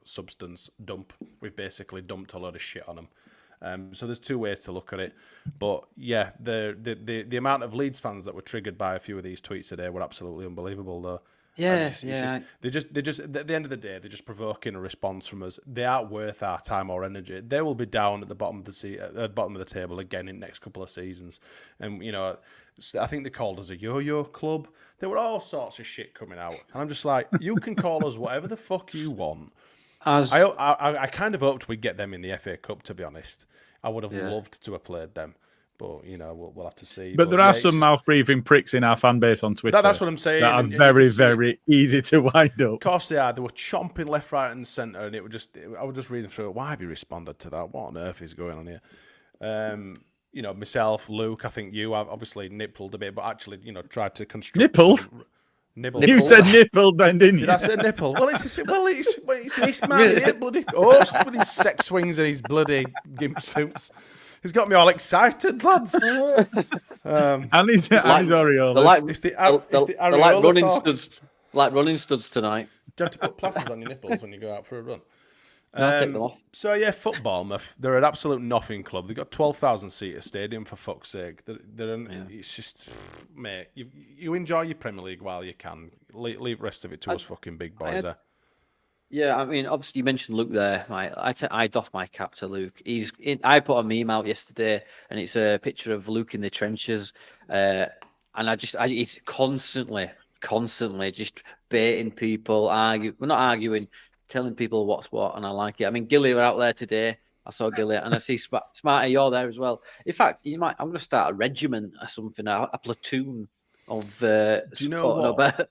B: substance dump. We've basically dumped a lot of shit on them. So there's 2 ways to look at it, but yeah, the amount of Leeds fans that were triggered by a few of these tweets today were absolutely unbelievable, though.
A: They're
B: just at the end of the day, they're just provoking a response from us. They aren't worth our time or energy. They will be down at the bottom of the table again in the next couple of seasons. And you know, I think they called us a yo-yo club. There were all sorts of shit coming out, and I'm just like, you can call us whatever the fuck you want. I kind of hoped we'd get them in the FA Cup. To be honest, I would have loved to have played them. But, you know, we'll have to see.
D: But there are some mouth-breathing pricks in our fan base on Twitter.
B: That's what I'm saying.
D: That are very, very easy to wind up.
B: Of course they are. They were chomping left, right, and centre, and I was just reading through it. Why have you responded to that? What on earth is going on here? You know, myself, Luke, I think you have obviously nippled a bit, but actually, you know, tried to construct...
D: Nippled?
B: Nibble.
D: You said nipple then, didn't you?
B: Did I say nipple? Well, it's this man here, bloody host with his sex swings and his bloody gimp suits. He's got me all excited, lads.
D: And he's Orioles.
B: It's the like
A: running studs, running studs tonight.
B: Do you have to put plasters on your nipples when you go out for a run?
A: I'll take them off.
B: So yeah, football, they're an absolute nothing club. They've got 12,000 seater stadium, for fuck's sake. It's just, mate, you enjoy your Premier League while you can. Leave the rest of it to us fucking big boys there.
A: Yeah, I mean, obviously you mentioned Luke there. Right? I doff my cap to Luke. I put a meme out yesterday, and it's a picture of Luke in the trenches, and he's constantly just baiting people, we're not arguing, telling people what's what, and I like it. I mean, Gilly were out there today. I saw Gilly, and I see Smarty, you're there as well. In fact, I'm going to start a regiment or something, a platoon of. Do
B: you know what?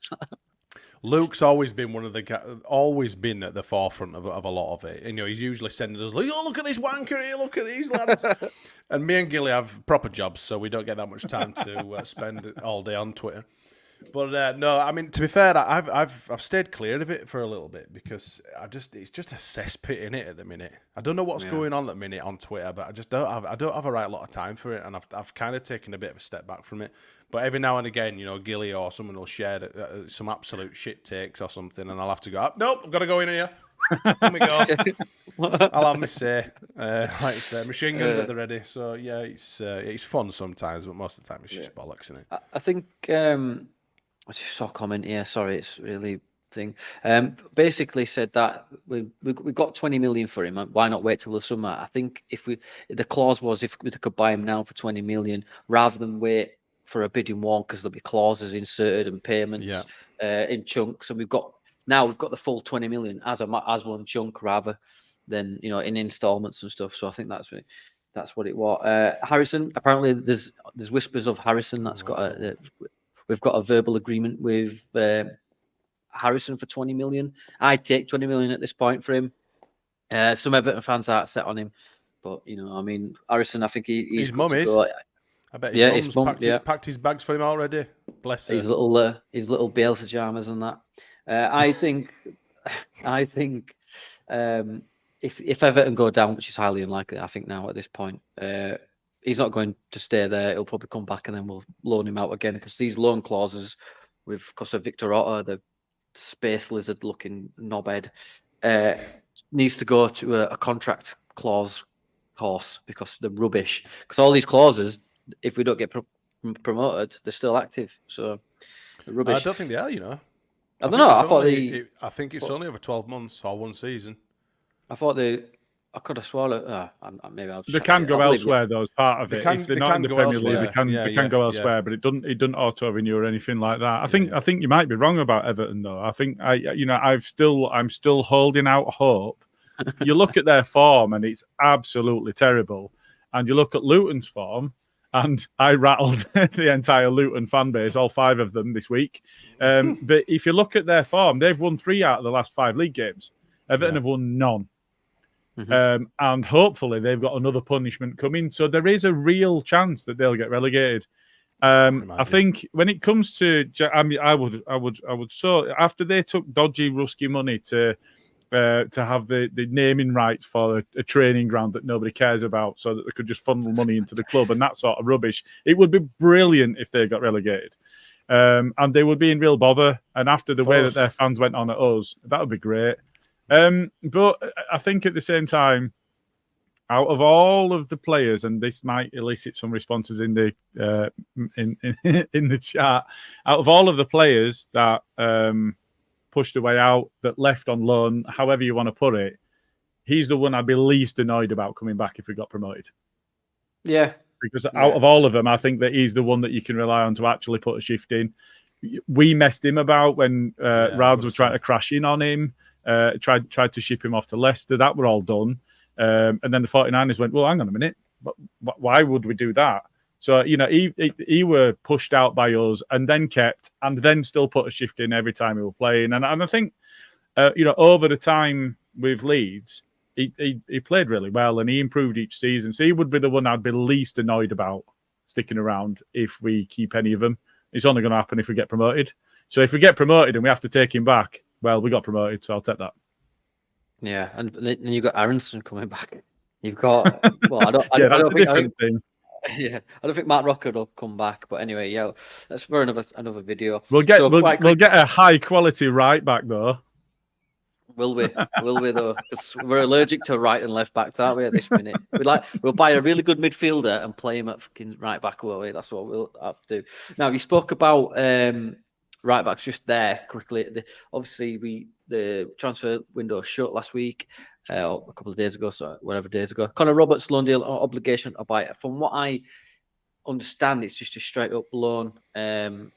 B: Luke's always been at the forefront of a lot of it. You know, he's usually sending us, oh, look at this wanker here, look at these lads. And me and Gilly have proper jobs, so we don't get that much time to spend all day on Twitter. But no, I mean, to be fair, I've stayed clear of it for a little bit because it's just a cesspit in it at the minute. I don't know what's going on at the minute on Twitter, but I don't have a right lot of time for it, and I've kind of taken a bit of a step back from it. But every now and again, you know, Gilly or someone will share some absolute shit takes or something, and I'll have to go, nope, I've got to go in here. Here we go. I'll have my say. Like I say, machine guns at the ready. So yeah, it's fun sometimes, but most of the time it's just bollocks, isn't it?
A: I think I just saw a comment here. Sorry, it's really thing. Basically said that we got 20 million for him. Why not wait till the summer? I think the clause was if we could buy him now for 20 million rather than wait for a bidding war because there'll be clauses inserted and payments in chunks. And we've got the full 20 million as one chunk rather than in installments and stuff. So I think that's really. That's what it was. Harrison. Apparently, there's whispers of Harrison. That's got we've got a verbal agreement with Harrison for 20 million. I'd take 20 million at this point for him. Some Everton fans are set on him, but I mean, Harrison. I think he's
B: his mum is. I bet his mum's packed his bags for him already. Bless her.
A: His little Bielsa pajamas and that. I think if Everton go down, which is highly unlikely, I think now at this point, he's not going to stay there. He'll probably come back and then we'll loan him out again, because these loan clauses with Victor Otter, the space lizard looking knobhead, needs to go to a contract clause course, because they're rubbish. Because all these clauses, if we don't get promoted, they're still active. So they're rubbish.
B: I don't think they are,
A: I don't know.
B: I think it's only over 12 months or one season.
A: I could have sworn it. Maybe I'll.
D: They can go elsewhere, though, as part of it. If they're not in the Premier League, they can go elsewhere, but it doesn't auto renew or anything like that. I think you might be wrong about Everton, though. I think I'm still holding out hope. You look at their form, and it's absolutely terrible. And you look at Luton's form, and I rattled the entire Luton fan base, all 5 of them this week. But if you look at their form, they've won 3 out of the last 5 league games. Everton have won none. Mm-hmm. And hopefully they've got another punishment coming. So there is a real chance that they'll get relegated. I think when it comes to, I would. So after they took dodgy Rusky money to have the naming rights for a training ground that nobody cares about, so that they could just funnel money into the club and that sort of rubbish, it would be brilliant if they got relegated. And they would be in real bother. And after the way that their fans went on at us, that would be great. But I think at the same time, out of all of the players, and this might elicit some responses in the in the chat, out of all of the players that pushed their way out, that left on loan, however you want to put it, he's the one I'd be least annoyed about coming back if we got promoted.
A: Yeah.
D: Because out of all of them, I think that he's the one that you can rely on to actually put a shift in. We messed him about when Rads were trying to crash in on him, tried to ship him off to Leicester. That were all done. And then the 49ers went, well, hang on a minute. But why would we do that? So, he were pushed out by us and then kept and then still put a shift in every time we were playing. And I think, over the time with Leeds, he played really well and he improved each season. So he would be the one I'd be least annoyed about sticking around if we keep any of them. It's only going to happen if we get promoted. So if we get promoted and we have to take him back, well, we got promoted, so I'll take that.
A: Yeah, and then you've got Aronson coming back. You've got that's
D: a different thing.
A: Yeah, I don't think Matt Rocker will come back, but anyway, yeah, that's for another video.
D: We'll get a high quality right back though.
A: Will we though? Because we're allergic to right and left backs, aren't we? At this minute, we'll buy a really good midfielder and play him at fucking right back. Will we? That's what we'll have to do. Now, you spoke about right backs just there quickly. Obviously, the transfer window shut last week, a couple of days ago, so whatever days ago. Connor Roberts loan deal obligation to buy it. From what I understand, it's just a straight up loan, and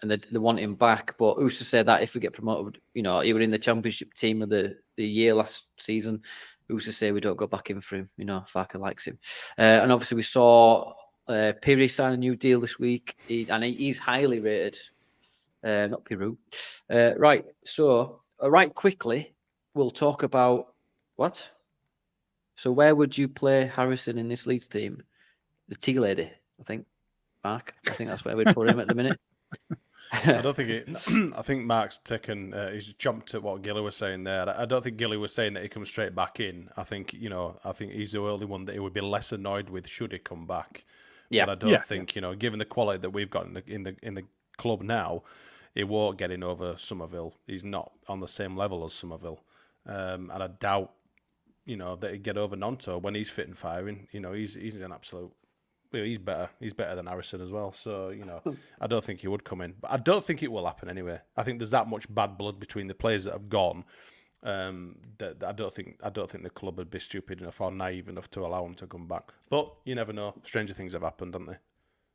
A: they want him back. But who's to say that if we get promoted, he was in the championship team of the year last season. Who's to say we don't go back in for him? Farker likes him, and obviously we saw Piri sign a new deal this week, and he's highly rated. Not Peru. Right. So, right quickly, we'll talk about what? So, where would you play Harrison in this Leeds team? The tea lady, I think. Mark, I think that's where we'd put him at the minute.
B: I don't think I think Mark's taken. He's jumped at what Gilly was saying there. I don't think Gilly was saying that he comes straight back in. I think he's the only one that he would be less annoyed with should he come back. Yeah. But I don't think given the quality that we've got in the club now, he won't get in over Somerville. He's not on the same level as Somerville, and I doubt that he'd get over Gnonto when he's fit and firing. He's an absolute. He's better. He's better than Harrison as well. So I don't think he would come in, but I don't think it will happen anyway. I think there's that much bad blood between the players that have gone that I don't think the club would be stupid enough or naive enough to allow him to come back. But you never know. Stranger things have happened, haven't they?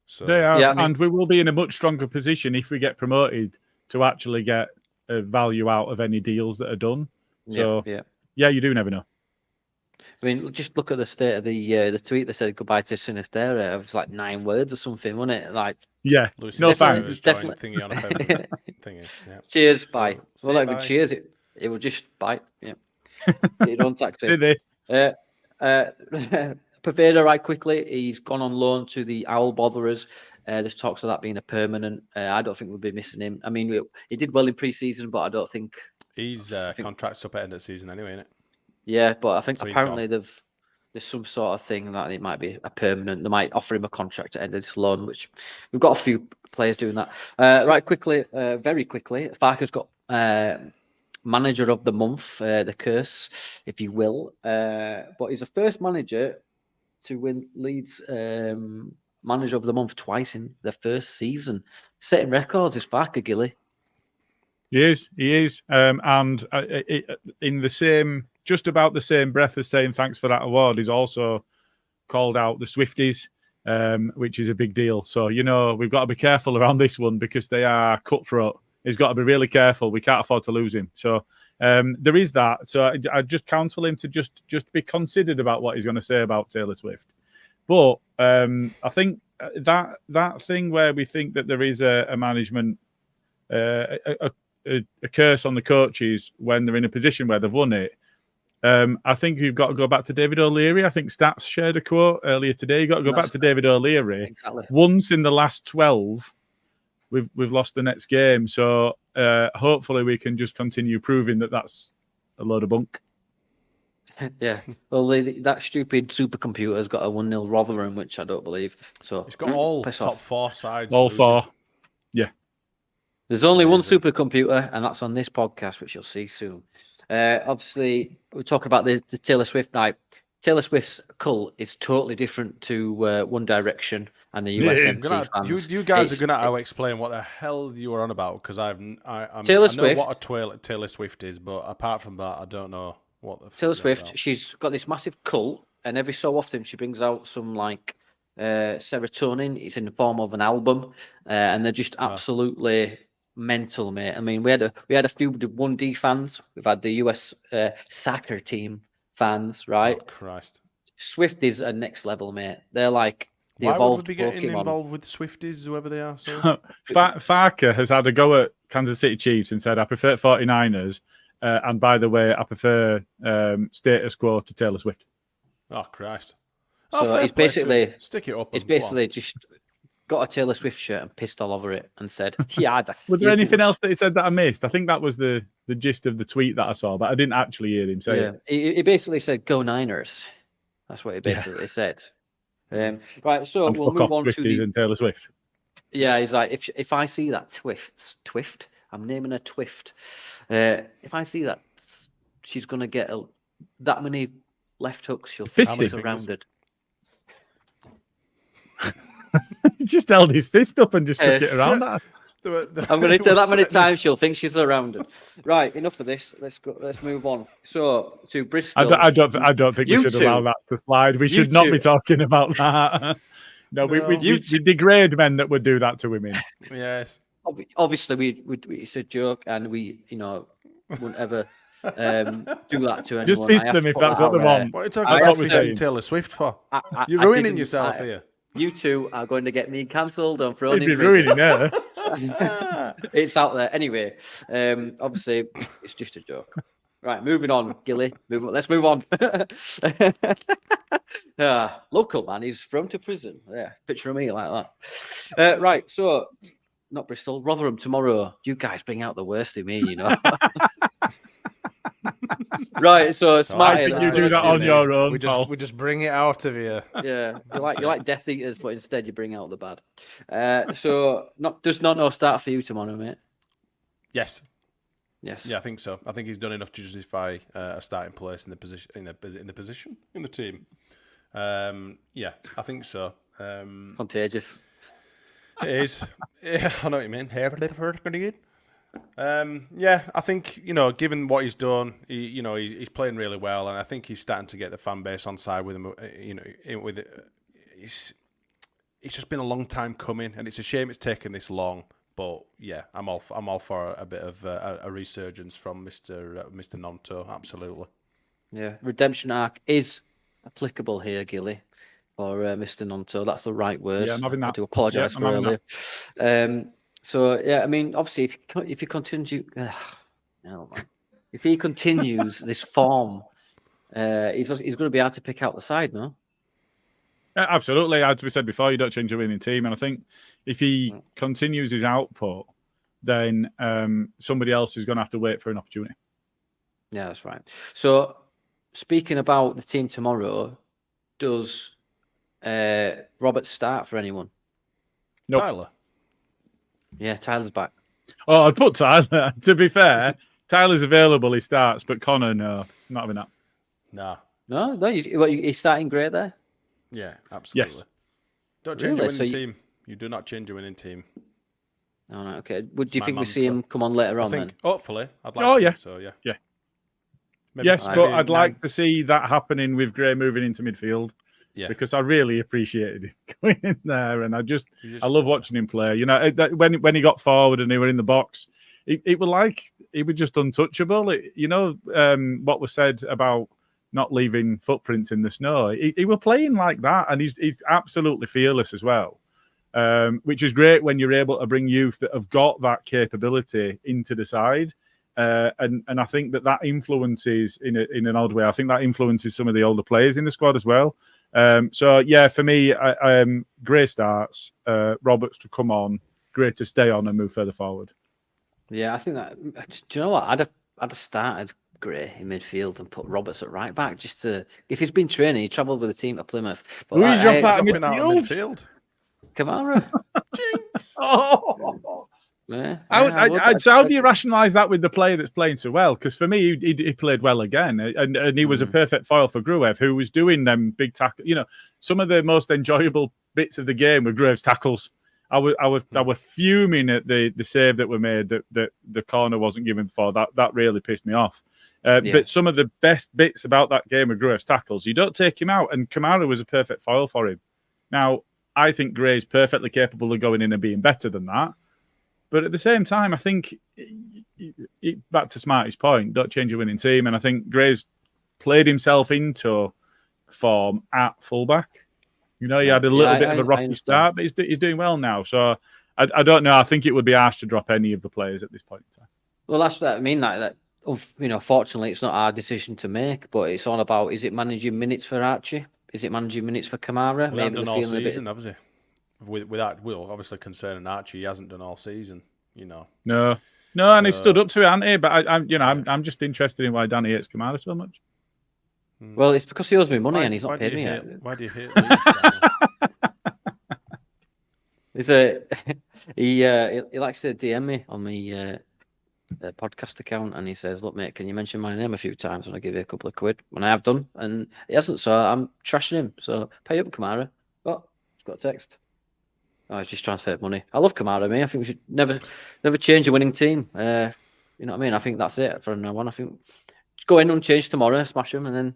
B: So,
D: they are, and we will be in a much stronger position if we get promoted to actually get a value out of any deals that are done. So, yeah, you do never know.
A: I mean, just look at the state of the tweet that said goodbye to Sinisterra. It was like 9 words or something, wasn't it? Like,
D: yeah,
B: Lewis
D: no
B: Sinisterra's
D: thanks.
B: joint thingy on a permanent thingy. Yeah.
A: Cheers, bye.
B: See
A: Well,
B: you,
A: not even
B: bye.
A: cheers. It was just bye. Yeah. Get your own taxi.
D: Did they?
A: Paveda, right quickly, he's gone on loan to the Owl Botherers. There's talks of that being a permanent. I don't think we'll be missing him. I mean, he did well in pre-season, but I don't think
B: his contract's up at end of the season anyway, isn't it?
A: Yeah, but I think
B: So he's
A: apparently there's some sort of thing that it might be a permanent. They might offer him a contract at end of this loan, which we've got a few players doing that. Right, quickly, very quickly, Farker's got manager of the month, the curse, if you will. But he's the first manager to win Leeds manager of the month twice in the first season. Setting records is Farker, Gilly.
D: He is. And in the same, just about the same breath as saying thanks for that award, he's also called out the Swifties, which is a big deal. So, we've got to be careful around this one because they are cutthroat. He's got to be really careful. We can't afford to lose him. So there is that. So I just counsel him to just be considered about what he's going to say about Taylor Swift. But I think that thing where we think that there is a management, a curse on the coaches when they're in a position where they've won it. I think you've got to go back to David O'Leary. I think Stats shared a quote earlier today. You've got to go back to David O'Leary.
A: Exactly.
D: Once in the last 12, we've lost the next game. So hopefully we can just continue proving that that's a load of bunk.
A: Yeah. Well, that stupid supercomputer has got a 1-0 Rotherham, which I don't believe. So
B: it's got all
A: piss
B: top
A: off.
B: 4 sides.
D: All
B: losing.
D: 4. Yeah.
A: There's only one supercomputer, and that's on this podcast, which you'll see soon. Obviously, we're talking about the Taylor Swift night. Taylor Swift's cult is totally different to One Direction and the USMT fans.
B: You guys are going to explain what the hell you were on about, because I know what a Taylor Swift is, but apart from that, I don't know what the
A: Taylor Swift, she's got this massive cult, and every so often she brings out some serotonin. It's in the form of an album, and they're just absolutely mental, mate. I mean, we had a few with 1D fans. We've had the US soccer team fans, right?
B: Oh, Christ.
A: Swift is a next level, mate. They're like the
B: Why
A: evolved
B: would we be getting
A: Pokemon.
B: involved with Swifties, whoever they are? So?
D: Farker has had a go at Kansas City Chiefs and said, I prefer 49ers. And by the way, I prefer status quo to Taylor Swift.
B: Oh, Christ.
A: So it's basically
B: stick it up.
A: It's basically just got a Taylor Swift shirt and pissed all over it and said, "Yeah, that's."
D: Was there anything else that he said that I missed? I think that was the gist of the tweet that I saw, but I didn't actually hear him say it.
A: He basically said, "Go Niners." That's what he basically said. Right, so
D: and
A: we'll move on
D: Swifties
A: to the
D: and Taylor Swift.
A: Yeah, he's like, if I see that Twift, I'm naming her Twift. If I see that, she's gonna get that many left hooks. She'll think she's surrounded.
D: He just held his fist up and just took it around that.
A: I'm going to tell that many times she'll think she's surrounded. Right, enough of this. Let's go. Let's move on. So to Bristol.
D: I don't think we should allow that to slide. We should not be talking about that. No, we degrade men that would do that to women.
B: Yes.
A: Obviously, it's a joke, and we wouldn't ever do that to anyone.
D: Just fist them if that's what they want.
B: What are you talking about fisting Taylor Swift for? You're ruining yourself here.
A: You two are going to get me cancelled. Don't throw
D: You'd be ruining her.
A: It's out there anyway. Obviously, it's just a joke. Right, moving on, Gilly. Let's move on. Local man, he's thrown to prison. Yeah, picture of me like that. Right, so not Bristol, Rotherham tomorrow. You guys bring out the worst in me, Right, so Smarty.
D: I think you do that on your own.
B: We just bring it out of you.
A: Yeah, you like Death Eaters, but instead you bring out the bad. So does not start for you tomorrow, mate?
B: Yes.
A: Yes.
B: Yeah, I think so. I think he's done enough to justify a starting place in the team. Yeah, I think so.
A: Contagious.
B: It is. Yeah, I know what you mean. Yeah, I think given what he's done, he's playing really well, and I think he's starting to get the fan base on side with him. It's just been a long time coming, and it's a shame it's taken this long. But yeah, I'm all for a bit of a resurgence from Mr. Gnontoo. Absolutely.
A: Yeah, redemption arc is applicable here, Gilly, for Mr. Gnonto. That's the right word.
D: Yeah, I'm having that.
A: I do apologise for earlier. So yeah, I mean, obviously, if he continues, if he continues this form, he's going to be hard to pick out the side, no?
D: Absolutely. As we said before, you don't change a winning team, and I think if he continues his output, then somebody else is going to have to wait for an opportunity.
A: Yeah, that's right. So, speaking about the team tomorrow, does Robert start for anyone?
D: Nope.
B: Tyler.
A: Yeah, Tyler's back.
D: Oh, I'd put Tyler. To be fair, Tyler's available. He starts, but Connor, no, not having that.
B: Nah.
A: No, he's starting great there.
B: Yeah, absolutely.
D: Yes.
B: Don't change a winning team. You do not change a winning team.
A: All right, okay. Do you think we see him come on later on then?
B: Hopefully. I'd like to think so, yeah.
D: Yeah.
B: Maybe
D: yes, but I'd like to see that happening with Gray moving into midfield.
B: Yeah.
D: Because I really appreciated him going in there, and I love watching him play. You know, when he got forward and he were in the box, it was like he was just untouchable. What was said about not leaving footprints in the snow. He were playing like that, and he's absolutely fearless as well, which is great when you're able to bring youth that have got that capability into the side. And I think that influences in an odd way. I think that influences some of the older players in the squad as well. So yeah, for me, Gray starts, Roberts to come on, Gray to stay on and move further forward.
A: Yeah, I think that. Do you know what? I'd have started Gray in midfield and put Roberts at right back just to. If he's been training, he travelled with the team to Plymouth. But
D: who are you dropping out of midfield?
A: Kamara.
B: Jinx.
D: Oh.
A: Yeah,
D: how do you rationalise that with the player that's playing so well? Because for me, he played well again, and he was a perfect foil for Gruev, who was doing them big tackles. You know, some of the most enjoyable bits of the game were Gruev's tackles. I was fuming at the save that were made that the corner wasn't given for. That really pissed me off. But some of the best bits about that game were Gruev's tackles. You don't take him out, and Kamara was a perfect foil for him. Now, I think Gray's perfectly capable of going in and being better than that. But at the same time, I think, back to Smarty's point, don't change your winning team. And I think Gray's played himself into form at fullback. You know, he had a little bit of a rocky start, but he's doing well now. So I don't know. I think it would be harsh to drop any of the players at this point in time.
A: Well, that's what I mean. That fortunately, it's not our decision to make, but it's all about, is it managing minutes for Archie? Is it managing minutes for Kamara?
B: Well, maybe done all season, hasn't he? Without obviously concerning Archie, he hasn't done all season. You know.
D: No, and he stood up to it, hasn't he? But I'm just interested in why Danny hates Kamara so much.
A: Well, it's because he owes me money and he's not paid me yet.
B: Why do you hate Leeds?
A: He likes to DM me on my podcast account, and he says, "Look, mate, can you mention my name a few times and I'll give you a couple of quid?" When I have done, and he hasn't, so I'm trashing him. So pay up, Kamara. Oh, he's got a text. Oh, he's just transferred money. I love Kamara, mate. I think we should never change a winning team. You know what I mean? I think that's it for now on. I think just go in unchanged tomorrow, smash them, and then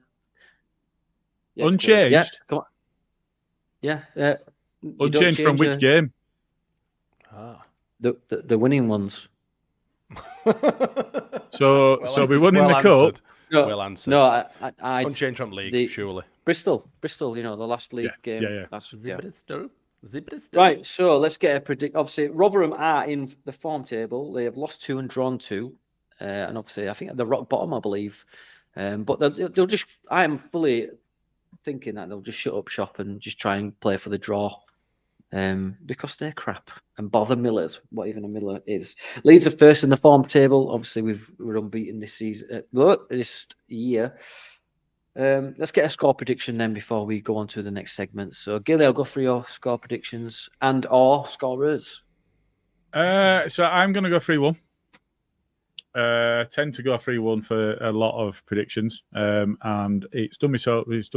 D: unchanged.
A: Yeah, come on. Yeah,
D: unchanged from which game?
A: The winning ones.
D: So we won in the cup.
A: No,
B: well answered.
A: No, I
B: unchanged from league, surely.
A: Bristol. You know, the last league game.
D: Yeah.
A: That's
B: Bristol.
A: Right, so let's get a predict. Obviously, Rotherham are in the form table. They have lost 2 and drawn 2, and obviously, I think at the rock bottom, I believe. But they'll just. I am fully thinking that they'll just shut up shop and just try and play for the draw, because they're crap and bother Millers. What even a Miller is. Leeds are first in the form table. Obviously, we're unbeaten this season. This year. Let's get a score prediction then before we go on to the next segment. So, Gilly, I'll go for your score predictions and or scorers.
D: So I'm going to go 3-1. Tend to go 3-1 for a lot of predictions, and it's done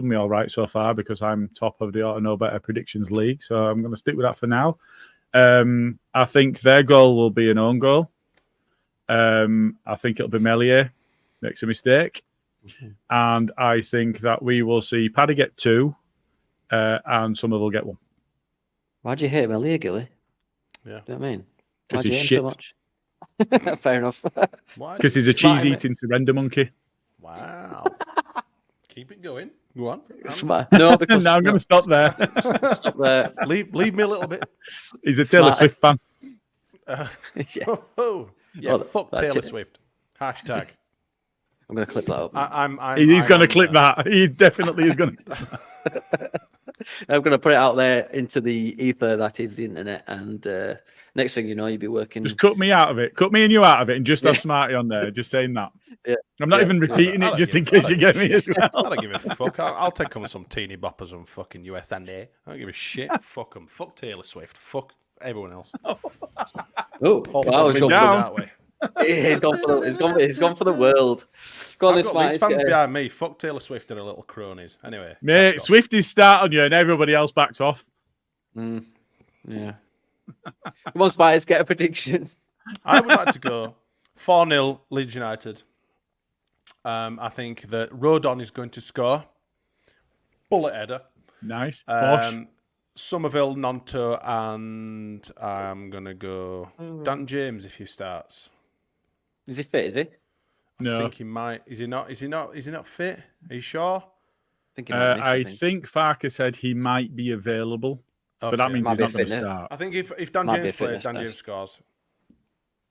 D: me all right so far because I'm top of the Ought to Know Better predictions league. So I'm going to stick with that for now. I think their goal will be an own goal. I think it'll be Melier makes a mistake. And I think that we will see Paddy get 2 and Summer will get 1.
A: Why do you hate Melier, Gilly?
B: Yeah.
A: Do you know what I mean?
D: Because he's shit.
A: So much? Fair enough.
D: Because he's a cheese-eating surrender monkey.
B: Wow. Keep it going. Go on.
A: No, because
D: no, I'm going to stop there.
A: Stop there.
B: Leave me a little bit.
D: He's a Taylor Swift fan.
A: Yeah.
B: Fuck Taylor Swift. Hashtag.
A: I'm going to clip that up.
D: He's going to clip that. He definitely is going to.
A: I'm going to put it out there into the ether that is the internet, and next thing you know, you'll be working.
D: Just cut me out of it. Cut me and you out of it, and just have Smarty on there. Just saying that.
A: Yeah.
D: I'm not even repeating it, just in case you get me as well.
B: I don't give a fuck. I'll take on some teeny boppers on fucking US and there. I don't give a shit. Fuck them. Fuck Taylor Swift. Fuck everyone else.
A: Oh, wow, he's gone for the world. Go on,
B: I've got Leeds fans behind me. Fuck Taylor Swift and her little cronies. Anyway,
D: mate, Swifties start on you, and everybody else backs off.
A: Yeah. Come on, Spiders, get a prediction.
B: I would like to go 4-0 Leeds United. I think that Rodon is going to score. Bullet header.
D: Nice. Bosh.
B: Somerville, Gnonto, and I'm going to go Dan James if he starts.
A: Is he fit, is he?
B: I think he might. Is he not? Is he not fit? Are you sure?
D: I think Farker said he might be available. Okay. But that means he's not going to start.
B: I think if Dan James plays, Dan James scores.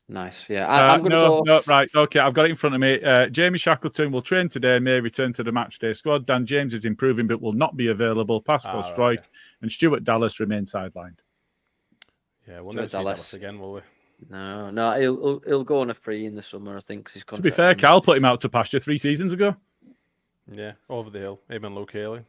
A: Nice, yeah. I'm going to go...
D: No, right, okay, I've got it in front of me. Jamie Shackleton will train today and may return to the matchday squad. Dan James is improving but will not be available. Pascal Stroik and Stuart Dallas remain sidelined.
B: Yeah, we'll never see Dallas again, will we?
A: No, he'll go on a free in the summer, I think. His
D: to be fair, Cal put him out to pasture 3 seasons ago.
B: Yeah, over the hill. Him and Luke Haley.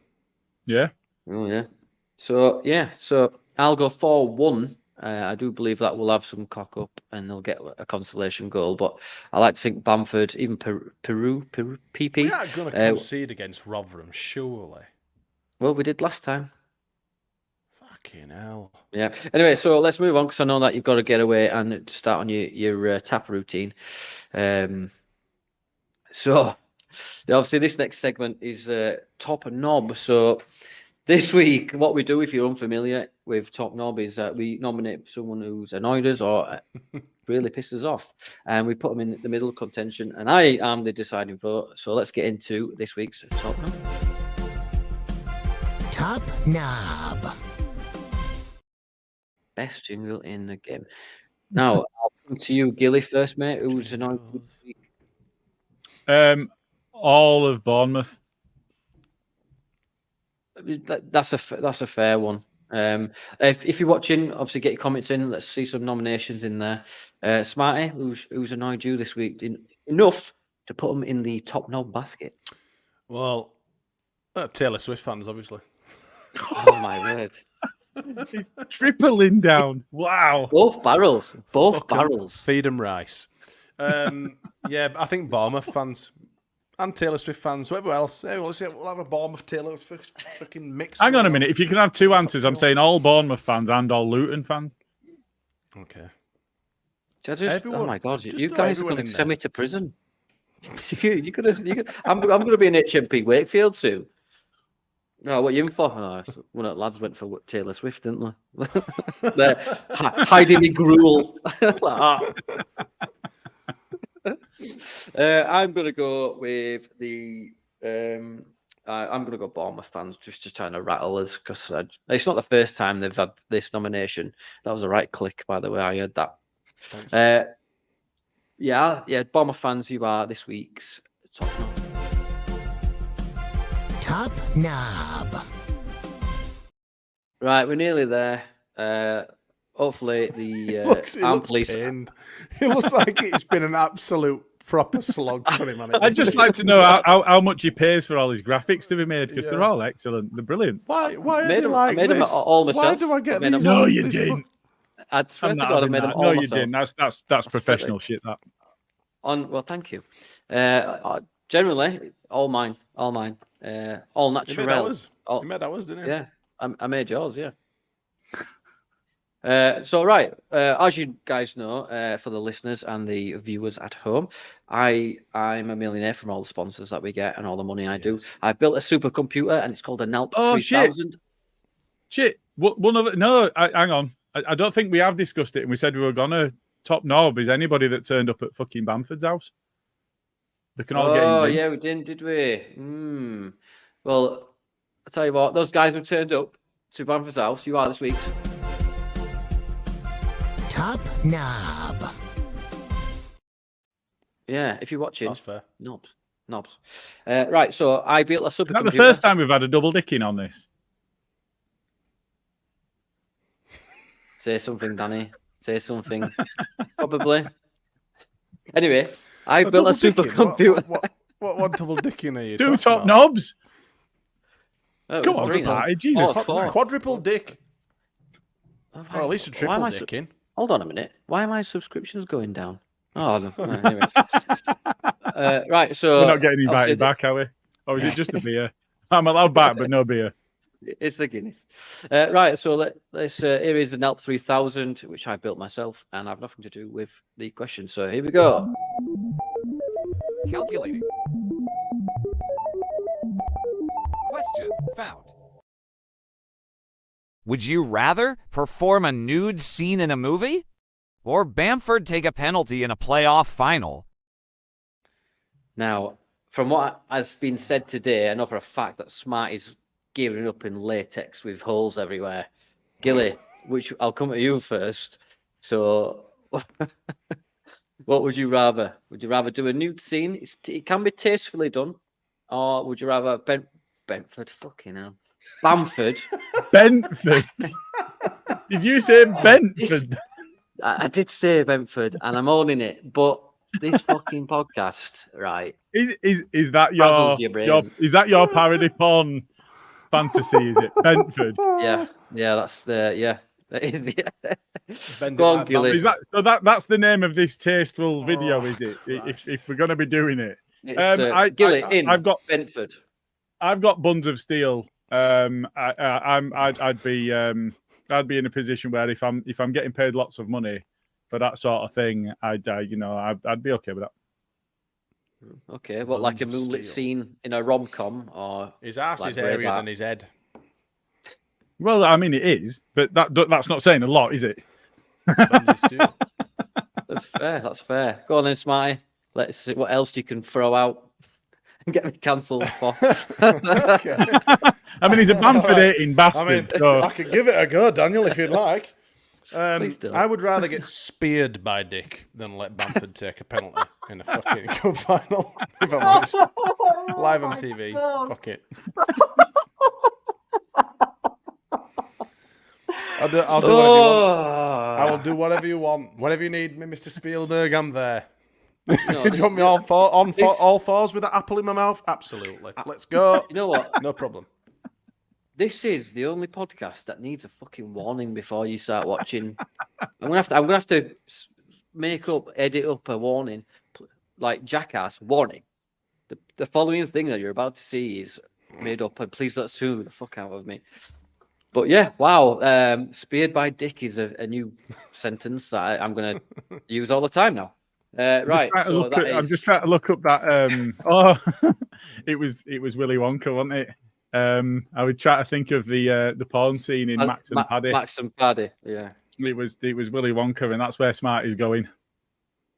D: Yeah.
A: Oh, yeah. So I'll go 4-1. I do believe that we'll have some cock up and they'll get a consolation goal. But I like to think Bamford, even Peru, PP.
B: We are going to concede against Rotherham, surely.
A: Well, we did last time.
B: Fucking hell.
A: Yeah. Anyway, so let's move on because I know that you've got to get away and start on your tap routine. So obviously this next segment is Top Knob. So this week, what we do, if you're unfamiliar with Top Knob, is that we nominate someone who's annoyed us or really pissed us off, and we put them in the middle of contention, and I am the deciding vote. So let's get into this week's Top Knob.
E: Top Knob.
A: Best jingle in the game. Now, I'll come to you, Gilly, first, mate. Who's annoyed this week?
D: All of Bournemouth.
A: That's a fair one. If you're watching, obviously get your comments in. Let's see some nominations in there. Smarty, who's annoyed you this week enough to put them in the Top Knob basket?
B: Well, Taylor Swift fans, obviously.
A: Oh my word!
D: Tripling down. Wow.
A: Both barrels.
B: Feed them rice. Yeah, I think Bournemouth fans. And Taylor Swift fans, whoever else. Hey, we'll have a Bournemouth Taylor Swift fucking mix.
D: Hang on a minute. If you can have 2 answers, I'm saying all Bournemouth fans and all Luton fans.
B: Okay.
A: Oh my God, you guys are going to send me to prison. I'm going to be in HMP Wakefield soon. No, what are you in for? One of the lads went for Taylor Swift, didn't they? They're hiding me gruel. Like that. I'm going to go with the. I'm going to go Bournemouth fans just to try to rattle us because it's not the first time they've had this nomination. That was a right click, by the way. I heard that. Yeah. Bournemouth fans, you are this week's Top Knob.
E: Top Knob.
A: Right, we're nearly there. Hopefully the armed police.
B: It looks like it's been an absolute proper slog for him.
D: I'd just like to know how much he pays for all his graphics to be made because they're all excellent. They're brilliant.
B: Why
A: made them, like I made this? Them all myself.
B: Why do I get these?
D: No, you didn't.
A: I swear to God, I made them all
D: No,
A: myself.
D: you didn't. That's professional shit. That.
A: Well, thank you. Generally, all mine. All natural.
B: You made ours, didn't you?
A: Yeah, I made yours. Yeah. So right, as you guys know, for the listeners and the viewers at home, I'm a millionaire from all the sponsors that we get and all the money I do. I've built a supercomputer and it's called a NALP 3000.
D: Shit. One of it. No, hang on. I don't think we have discussed it, and we said we were gonna Top Knob is anybody that turned up at fucking Bamford's house. They can all get in.
A: Oh yeah, we didn't, did we? Well, I tell you what, those guys have turned up to Bamford's house. You are this week's
E: Top knob.
A: Yeah, if you're watching.
B: That's fair.
A: Knobs. Right, so I built a
D: Is
A: supercomputer.
D: that the first time we've had a double dicking on this?
A: Say something, Danny. Say something. Probably. Anyway, I built a supercomputer.
B: What double dicking are you?
D: Two
B: talking
D: top
B: about?
D: knobs.
A: Oh,
D: Come
A: it's
D: on,
A: three now.
D: Smarty. Jesus.
A: Oh, four.
B: Quadruple dick.
A: Oh,
B: Or at least a triple dicking.
A: Hold on a minute. Why are my subscriptions going down? Oh, no. Anyway. Right, so
D: We're not getting
A: obviously
D: invited back, are we? Or is it just a beer? I'm allowed back, but no beer.
A: It's the Guinness. Right, so let's here is an ELP 3000, which I built myself, and I have nothing to do with the question. So here we go.
F: Calculating. Question found. Would you rather perform a nude scene in a movie? Or Bamford take a penalty in a playoff final?
A: Now, from what has been said today, I know for a fact that Smarty's gearing up in latex with holes everywhere. Gilly, which I'll come to you first. So, what would you rather? Would you rather do a nude scene? It can be tastefully done, or would you rather Bamford? Fucking hell, Bamford.
D: Bentford. Did you say Bentford?
A: I did say Bamford, and I'm owning it, but this fucking podcast, right?
D: Is that
A: Puzzles
D: your
A: your brain.
D: is that your parody porn fantasy? Is it Bentford?
A: Yeah, that's the yeah. That is, yeah.
B: Bend
A: Go
B: it
A: on,
B: like
A: Gilly.
B: Bamford.
D: That's the name of this tasteful video,
B: Oh,
D: is it?
B: Christ.
D: If we're gonna be doing it,
A: It's, Gilly in
D: I've got
A: Bentford.
D: buns of steel. I'd be in a position where if I'm getting paid lots of money for that sort of thing, I'd be okay with that.
A: Okay, what like a
B: Buns of
A: moonlit
B: steel.
A: scene in a rom-com or
B: His ass
A: like
B: is airier
A: Braveheart?
B: than his head.
D: Well, I mean it is, but that's not saying a lot, is it?
B: Buns of steel.
A: That's fair. That's fair. Go on then, Smarty. Let's see what else you can throw out and get me cancelled for.
B: Okay.
D: I mean, he's a Bamford hating bastard. So.
B: I could give it a go, Daniel, if you'd like.
A: Please do.
B: I would rather get speared by Dick than let Bamford take a penalty in a fucking cup final. If I'm honest, live on TV. Fuck it. I'll do whatever you want. I will do whatever you want. Whatever you need me, Mr. Spielberg, I'm there.
A: No,
B: You want me all fours with an apple in my mouth? Absolutely. Let's go.
A: You know what?
B: No problem.
A: This is the only podcast that needs a fucking warning before you start watching. I'm gonna have to edit up a warning, like Jackass warning. The following thing that you're about to see is made up, and please don't sue the fuck out of me. But yeah, wow. Speared by Dick is a new sentence that I'm gonna use all the time now. Right, so
D: I'm just trying to look up that. Oh, it was Willy Wonka, wasn't it? I would try to think of the porn scene in Max and Paddy.
A: Max and Paddy, yeah.
D: It was Willy Wonka, and that's where Smarty's going.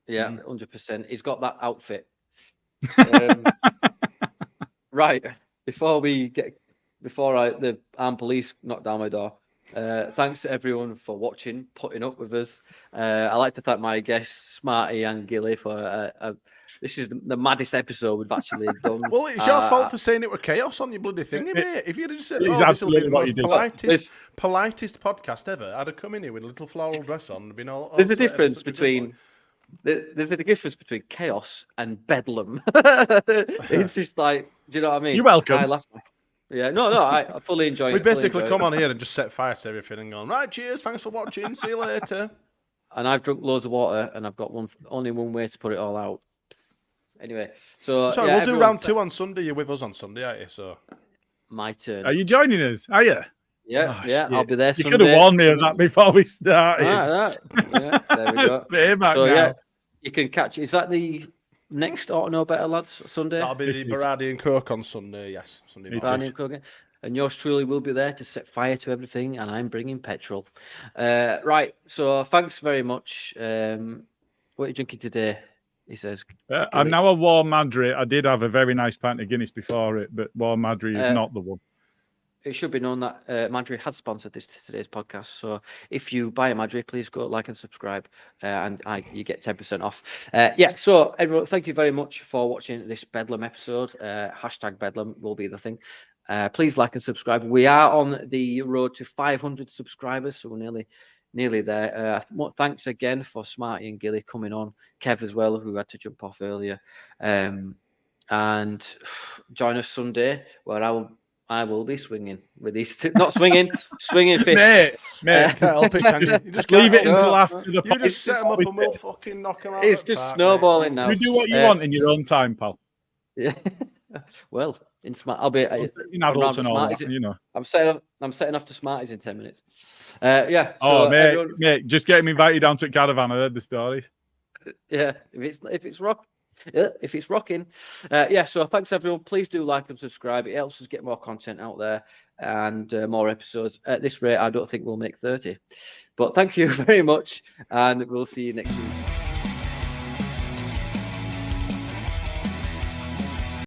A: Yeah, 100%. He's got that outfit. Right, before the armed police knock down my door. Thanks to everyone for watching, putting up with us. I'd like to thank my guests, Smarty and Gilly, for this is the maddest episode we've actually done.
B: Well, it's your fault for saying it were chaos on your bloody thingy, mate. If you'd have just said,
D: It's
B: this will be
D: absolutely
B: the
D: what
B: most
D: you did.
B: politest podcast ever, I'd have come in here with a little floral dress on and been all
A: There's a
B: sweaty,
A: difference
B: such a good
A: between
B: boy.
A: there's a difference between chaos and bedlam. It's just like, do you know what I mean?
D: You're welcome.
A: I laugh. Yeah, no, I fully enjoy it.
B: We
A: fully
B: basically
A: enjoy
B: come
A: it.
B: on here and just set fire to everything and gone, right, cheers, thanks for watching, see you later.
A: And I've drunk loads of water, and I've got only one way to put it all out. Anyway, so
B: Sorry,
A: yeah,
B: we'll do
A: everyone-
B: round 2 on Sunday. You're with us on Sunday, aren't you? So
A: My turn.
D: Are you joining us? Are you?
A: Yeah,
D: Oh,
A: yeah,
D: shit.
A: I'll be there.
D: You
A: Sunday.
D: could have warned me of that before we started.
A: Right. Yeah, there we
D: It's
A: go.
D: payback
A: So
D: now.
A: yeah, you can catch. Is that the next Ought to Know Better Lads Sunday?
B: that'll be
D: It
B: the
D: is.
B: Baradi and Coke on Sunday. Yes, Sunday
D: It
B: morning.
D: is.
A: Barney and Cogan. And yours truly will be there to set fire to everything, and I'm bringing petrol. Right, so thanks very much. What are you drinking today? He says.
D: I'm now a warm Madry. I did have a very nice pint of Guinness before it, but warm Madry is not the one.
A: It should be known that Madry has sponsored today's podcast. So if you buy a Madry, please go like and subscribe, and you get 10% off. So everyone, thank you very much for watching this Bedlam episode. Hashtag Bedlam will be the thing. Please like and subscribe. We are on the road to 500 subscribers, so we're nearly there. Thanks again for Smarty and Gilly coming on. Kev as well, who had to jump off earlier. And join us Sunday, where I will be swinging with these two. Not swinging, swinging fists.
D: Mate,
B: can't help it, can you? You just
D: leave it
B: can't
D: until
B: help
D: after the
B: You just set them up and we'll fucking knock them out.
A: It's just snowballing now.
D: You do what you want in your own time, pal.
A: Yeah. Well, in smart, I'll be
D: in adults and all that, you know.
A: I'm setting off to Smarties in 10 minutes. So
D: mate, just get him invited down to Caravan. I heard the stories.
A: Yeah, if it's rocking. So thanks everyone. Please do like and subscribe. It helps us get more content out there and more episodes. At this rate, I don't think we'll make 30. But thank you very much, and we'll see you next week.